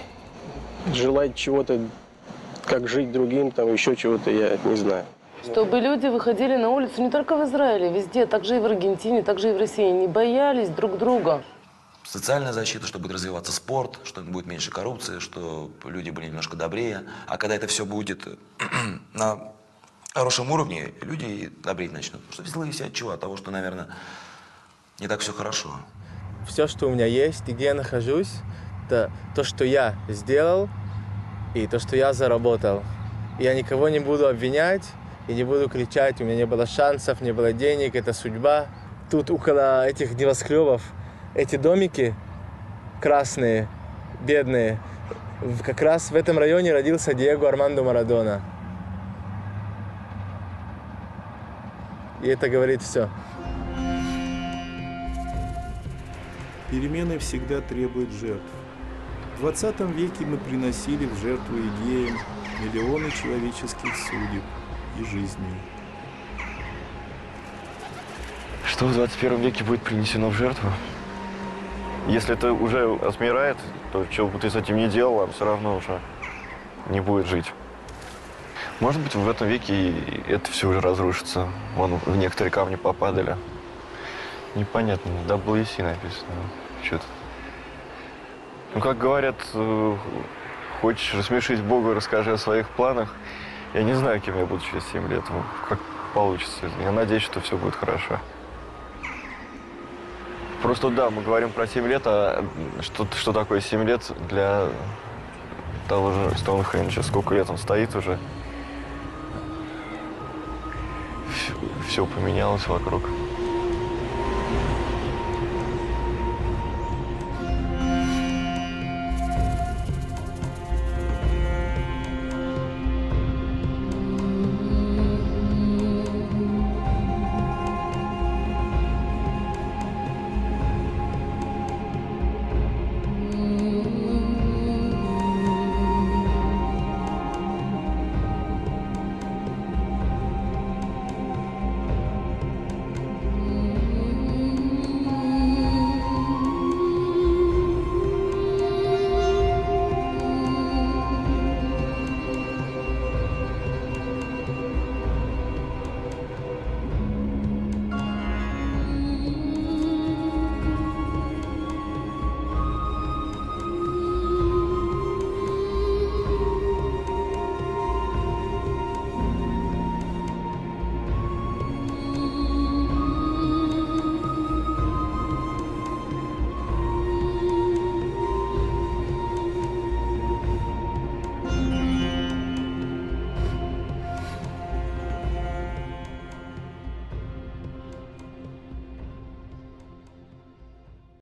желать чего-то, как жить другим, там еще чего-то, я не знаю. Чтобы люди выходили на улицу не только в Израиле, везде, также и в Аргентине, также и в России, не боялись друг друга. Социальная защита, чтобы будет развиваться спорт, чтобы будет меньше коррупции, чтобы люди были немножко добрее. А когда это все будет на хорошем уровне, люди и добреть начнут. Потому что злые все от чего? От того, что, наверное, не так все хорошо. Все, что у меня есть и где я нахожусь, это то, что я сделал и то, что я заработал. Я никого не буду обвинять и не буду кричать, у меня не было шансов, не было денег, это судьба. Тут около этих небоскребов эти домики красные, бедные, как раз в этом районе родился Диего Армандо Марадона. И это говорит все. Перемены всегда требуют жертв. В 20 веке мы приносили в жертву идеям миллионы человеческих судеб и жизней. Что в 21 веке будет принесено в жертву? Если это уже отмирает, то что бы ты с этим ни делал, он все равно уже не будет жить. Может быть, в этом веке и это все уже разрушится. Вон в некоторые камни попадали. Непонятно, WC написано. Что-то. Ну, как говорят, хочешь рассмешить Бога, расскажи о своих планах. Я не знаю, кем я буду через 7 лет. Как получится. Я надеюсь, что все будет хорошо. Просто да, мы говорим про 7 лет, а что такое 7 лет для того же Стоунхенджа? Сколько лет он стоит уже? Все поменялось вокруг.